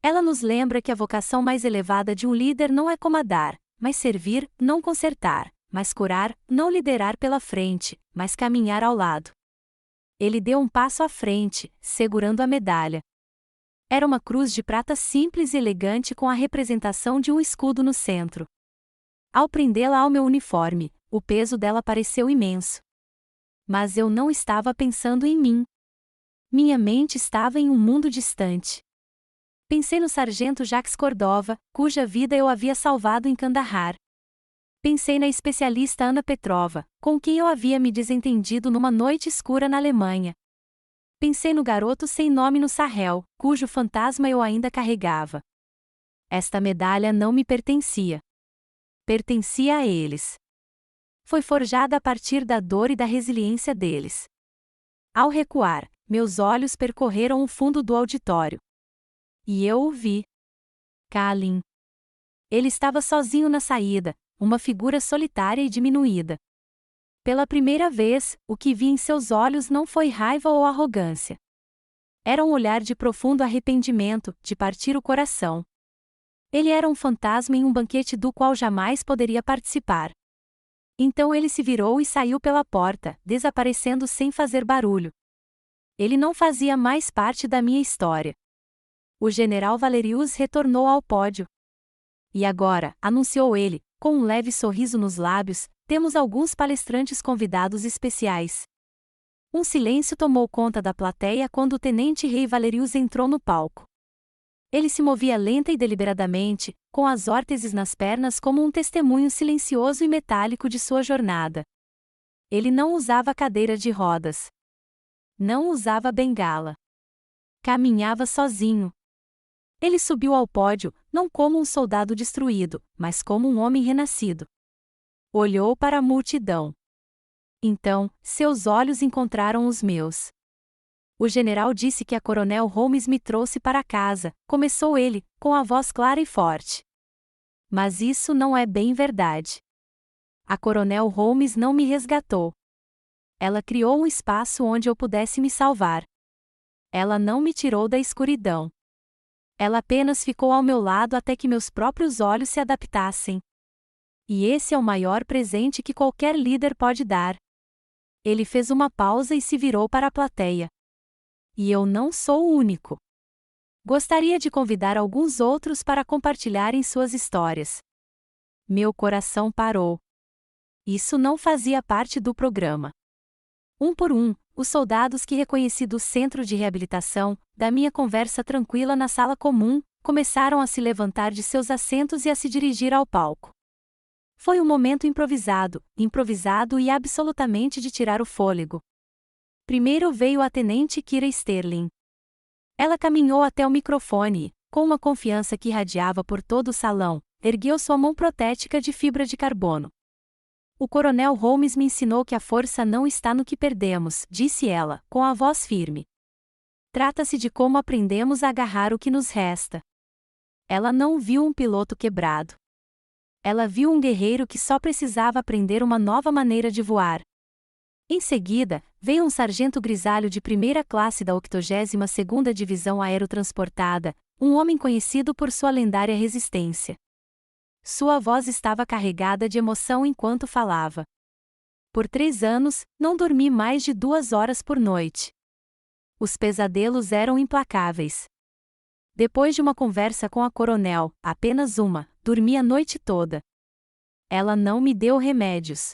Ela nos lembra que a vocação mais elevada de um líder não é comandar, mas servir, não consertar, mas curar, não liderar pela frente, mas caminhar ao lado. Ele deu um passo à frente, segurando a medalha. Era uma cruz de prata simples e elegante com a representação de um escudo no centro. Ao prendê-la ao meu uniforme, o peso dela pareceu imenso. Mas eu não estava pensando em mim. Minha mente estava em um mundo distante. Pensei no sargento Jacques Cordova, cuja vida eu havia salvado em Kandahar. Pensei na especialista Ana Petrova, com quem eu havia me desentendido numa noite escura na Alemanha. Pensei no garoto sem nome no Sahel, cujo fantasma eu ainda carregava. Esta medalha não me pertencia. Pertencia a eles. Foi forjada a partir da dor e da resiliência deles. Ao recuar, meus olhos percorreram o fundo do auditório. E eu o vi. Kalin. Ele estava sozinho na saída, uma figura solitária e diminuída. Pela primeira vez, o que vi em seus olhos não foi raiva ou arrogância. Era um olhar de profundo arrependimento, de partir o coração. Ele era um fantasma em um banquete do qual jamais poderia participar. Então ele se virou e saiu pela porta, desaparecendo sem fazer barulho. Ele não fazia mais parte da minha história. O general Valerius retornou ao pódio. E agora, anunciou ele, com um leve sorriso nos lábios, temos alguns palestrantes convidados especiais. Um silêncio tomou conta da plateia quando o tenente-rei Valerius entrou no palco. Ele se movia lenta e deliberadamente, com as órteses nas pernas como um testemunho silencioso e metálico de sua jornada. Ele não usava cadeira de rodas. Não usava bengala. Caminhava sozinho. Ele subiu ao pódio, não como um soldado destruído, mas como um homem renascido. Olhou para a multidão. Então, seus olhos encontraram os meus. O general disse que a Coronel Holmes me trouxe para casa, começou ele, com a voz clara e forte. Mas isso não é bem verdade. A Coronel Holmes não me resgatou. Ela criou um espaço onde eu pudesse me salvar. Ela não me tirou da escuridão. Ela apenas ficou ao meu lado até que meus próprios olhos se adaptassem. E esse é o maior presente que qualquer líder pode dar. Ele fez uma pausa e se virou para a plateia. E eu não sou o único. Gostaria de convidar alguns outros para compartilharem suas histórias. Meu coração parou. Isso não fazia parte do programa. Um por um, os soldados que reconheci do centro de reabilitação, da minha conversa tranquila na sala comum, começaram a se levantar de seus assentos e a se dirigir ao palco. Foi um momento improvisado e absolutamente de tirar o fôlego. Primeiro veio a tenente Kira Sterling. Ela caminhou até o microfone e, com uma confiança que irradiava por todo o salão, ergueu sua mão protética de fibra de carbono. O coronel Holmes me ensinou que a força não está no que perdemos, disse ela, com a voz firme. Trata-se de como aprendemos a agarrar o que nos resta. Ela não viu um piloto quebrado. Ela viu um guerreiro que só precisava aprender uma nova maneira de voar. Em seguida, veio um sargento grisalho de primeira classe da 82ª Divisão Aerotransportada, um homem conhecido por sua lendária resistência. Sua voz estava carregada de emoção enquanto falava. Por 3 anos, não dormi mais de 2 horas por noite. Os pesadelos eram implacáveis. Depois de uma conversa com a coronel, apenas uma, dormi a noite toda. Ela não me deu remédios.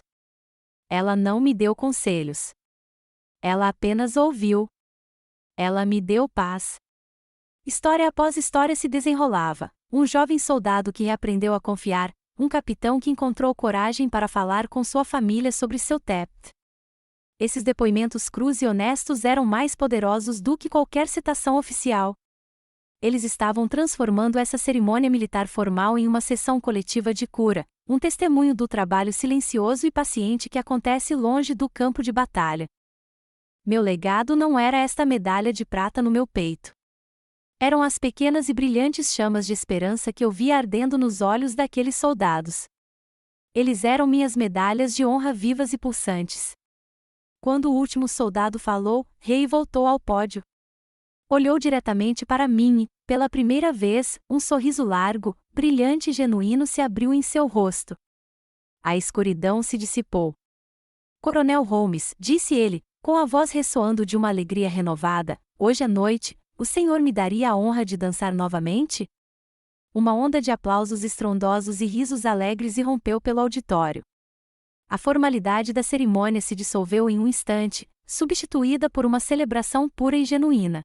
Ela não me deu conselhos. Ela apenas ouviu. Ela me deu paz. História após história se desenrolava. Um jovem soldado que reaprendeu a confiar, um capitão que encontrou coragem para falar com sua família sobre seu TEPT. Esses depoimentos crus e honestos eram mais poderosos do que qualquer citação oficial. Eles estavam transformando essa cerimônia militar formal em uma sessão coletiva de cura, um testemunho do trabalho silencioso e paciente que acontece longe do campo de batalha. Meu legado não era esta medalha de prata no meu peito. Eram as pequenas e brilhantes chamas de esperança que eu via ardendo nos olhos daqueles soldados. Eles eram minhas medalhas de honra vivas e pulsantes. Quando o último soldado falou, Ray voltou ao pódio. Olhou diretamente para mim e, pela primeira vez, um sorriso largo, brilhante e genuíno se abriu em seu rosto. A escuridão se dissipou. Coronel Holmes, disse ele, com a voz ressoando de uma alegria renovada, hoje à noite, o senhor me daria a honra de dançar novamente? Uma onda de aplausos estrondosos e risos alegres irrompeu pelo auditório. A formalidade da cerimônia se dissolveu em um instante, substituída por uma celebração pura e genuína.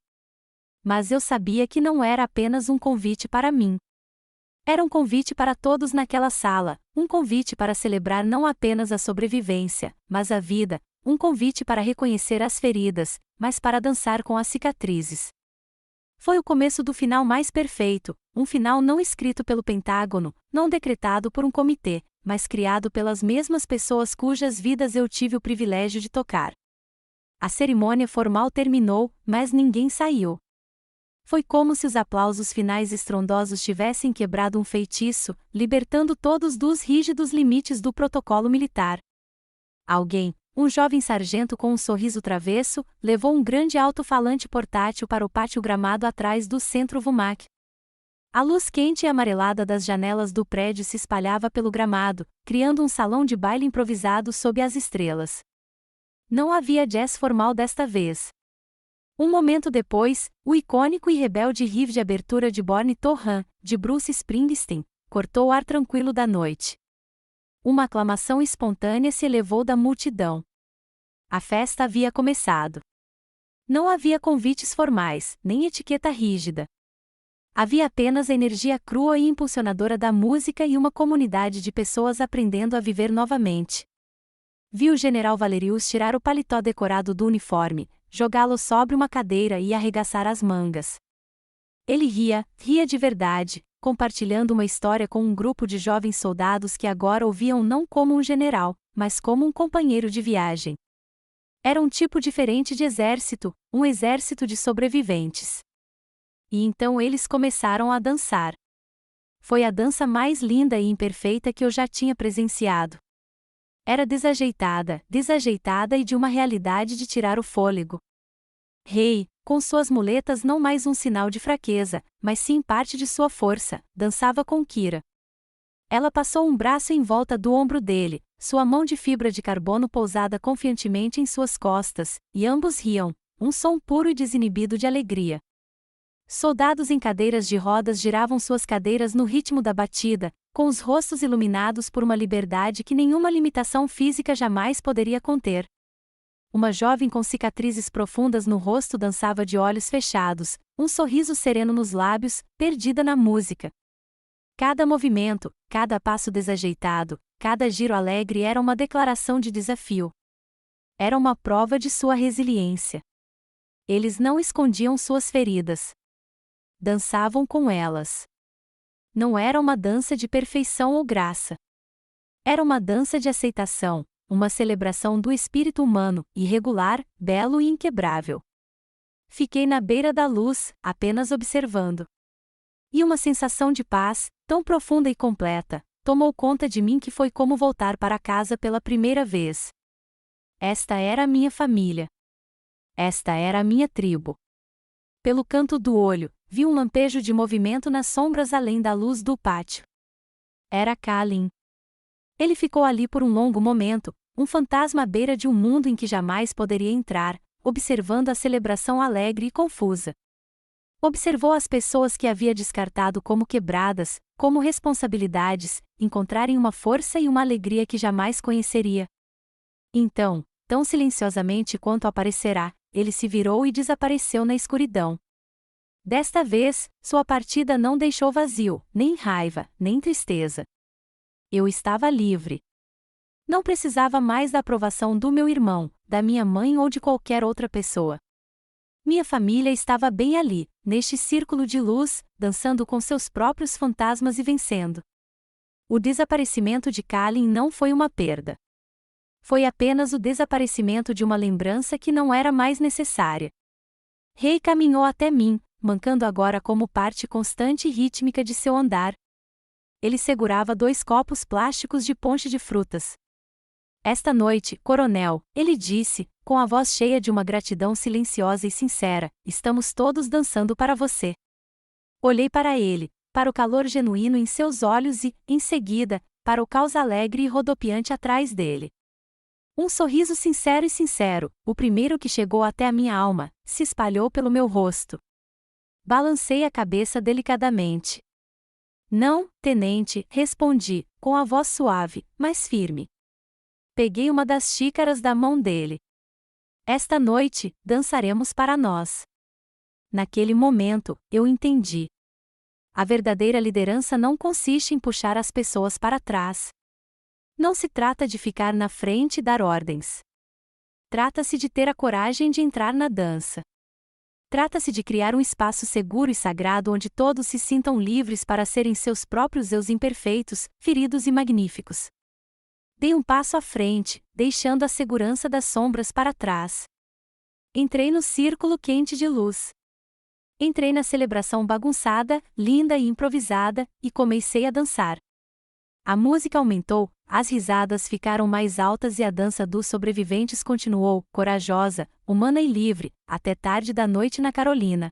Mas eu sabia que não era apenas um convite para mim. Era um convite para todos naquela sala, um convite para celebrar não apenas a sobrevivência, mas a vida, um convite para reconhecer as feridas, mas para dançar com as cicatrizes. Foi o começo do final mais perfeito, um final não escrito pelo Pentágono, não decretado por um comitê, mas criado pelas mesmas pessoas cujas vidas eu tive o privilégio de tocar. A cerimônia formal terminou, mas ninguém saiu. Foi como se os aplausos finais estrondosos tivessem quebrado um feitiço, libertando todos dos rígidos limites do protocolo militar. Alguém, um jovem sargento com um sorriso travesso, levou um grande alto-falante portátil para o pátio gramado atrás do Centro Vumac. A luz quente e amarelada das janelas do prédio se espalhava pelo gramado, criando um salão de baile improvisado sob as estrelas. Não havia jazz formal desta vez. Um momento depois, o icônico e rebelde riff de abertura de Born to Run, de Bruce Springsteen, cortou o ar tranquilo da noite. Uma aclamação espontânea se elevou da multidão. A festa havia começado. Não havia convites formais, nem etiqueta rígida. Havia apenas a energia crua e impulsionadora da música e uma comunidade de pessoas aprendendo a viver novamente. Vi o general Valerius tirar o paletó decorado do uniforme, jogá-lo sobre uma cadeira e arregaçar as mangas. Ele ria de verdade, compartilhando uma história com um grupo de jovens soldados que agora o viam não como um general, mas como um companheiro de viagem. Era um tipo diferente de exército, um exército de sobreviventes. E então eles começaram a dançar. Foi a dança mais linda e imperfeita que eu já tinha presenciado. Era desajeitada e de uma realidade de tirar o fôlego. Rei, com suas muletas não mais um sinal de fraqueza, mas sim parte de sua força, dançava com Kira. Ela passou um braço em volta do ombro dele, sua mão de fibra de carbono pousada confiantemente em suas costas, e ambos riam, um som puro e desinibido de alegria. Soldados em cadeiras de rodas giravam suas cadeiras no ritmo da batida, com os rostos iluminados por uma liberdade que nenhuma limitação física jamais poderia conter. Uma jovem com cicatrizes profundas no rosto dançava de olhos fechados, um sorriso sereno nos lábios, perdida na música. Cada movimento, cada passo desajeitado, cada giro alegre era uma declaração de desafio. Era uma prova de sua resiliência. Eles não escondiam suas feridas. Dançavam com elas. Não era uma dança de perfeição ou graça. Era uma dança de aceitação, uma celebração do espírito humano, irregular, belo e inquebrável. Fiquei na beira da luz, apenas observando. E uma sensação de paz, tão profunda e completa, tomou conta de mim que foi como voltar para casa pela primeira vez. Esta era a minha família. Esta era a minha tribo. Pelo canto do olho, vi um lampejo de movimento nas sombras além da luz do pátio. Era Kalin. Ele ficou ali por um longo momento, um fantasma à beira de um mundo em que jamais poderia entrar, observando a celebração alegre e confusa. Observou as pessoas que havia descartado como quebradas, como responsabilidades, encontrarem uma força e uma alegria que jamais conheceria. Então, tão silenciosamente quanto aparecerá, ele se virou e desapareceu na escuridão. Desta vez, sua partida não deixou vazio, nem raiva, nem tristeza. Eu estava livre. Não precisava mais da aprovação do meu irmão, da minha mãe ou de qualquer outra pessoa. Minha família estava bem ali, neste círculo de luz, dançando com seus próprios fantasmas e vencendo. O desaparecimento de Kalin não foi uma perda. Foi apenas o desaparecimento de uma lembrança que não era mais necessária. Rei caminhou até mim, mancando agora como parte constante e rítmica de seu andar. Ele segurava 2 copos plásticos de ponche de frutas. Esta noite, coronel, ele disse, com a voz cheia de uma gratidão silenciosa e sincera, estamos todos dançando para você. Olhei para ele, para o calor genuíno em seus olhos e, em seguida, para o caos alegre e rodopiante atrás dele. Um sorriso sincero, o primeiro que chegou até a minha alma, se espalhou pelo meu rosto. Balancei a cabeça delicadamente. Não, tenente, respondi, com a voz suave, mas firme. Peguei uma das xícaras da mão dele. Esta noite, dançaremos para nós. Naquele momento, eu entendi. A verdadeira liderança não consiste em puxar as pessoas para trás. Não se trata de ficar na frente e dar ordens. Trata-se de ter a coragem de entrar na dança. Trata-se de criar um espaço seguro e sagrado onde todos se sintam livres para serem seus próprios eus imperfeitos, feridos e magníficos. Dei um passo à frente, deixando a segurança das sombras para trás. Entrei no círculo quente de luz. Entrei na celebração bagunçada, linda e improvisada, e comecei a dançar. A música aumentou, as risadas ficaram mais altas e a dança dos sobreviventes continuou, corajosa, humana e livre, até tarde da noite na Carolina.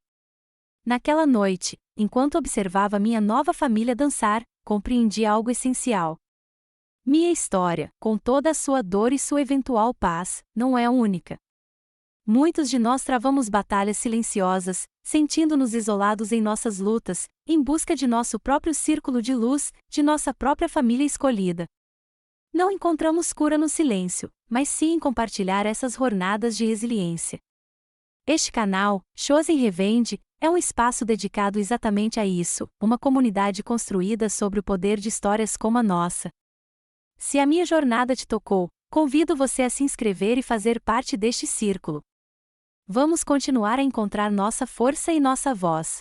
Naquela noite, enquanto observava minha nova família dançar, compreendi algo essencial. Minha história, com toda a sua dor e sua eventual paz, não é única. Muitos de nós travamos batalhas silenciosas, sentindo-nos isolados em nossas lutas, em busca de nosso próprio círculo de luz, de nossa própria família escolhida. Não encontramos cura no silêncio, mas sim em compartilhar essas jornadas de resiliência. Este canal, Chosen Revenge, é um espaço dedicado exatamente a isso, uma comunidade construída sobre o poder de histórias como a nossa. Se a minha jornada te tocou, convido você a se inscrever e fazer parte deste círculo. Vamos continuar a encontrar nossa força e nossa voz.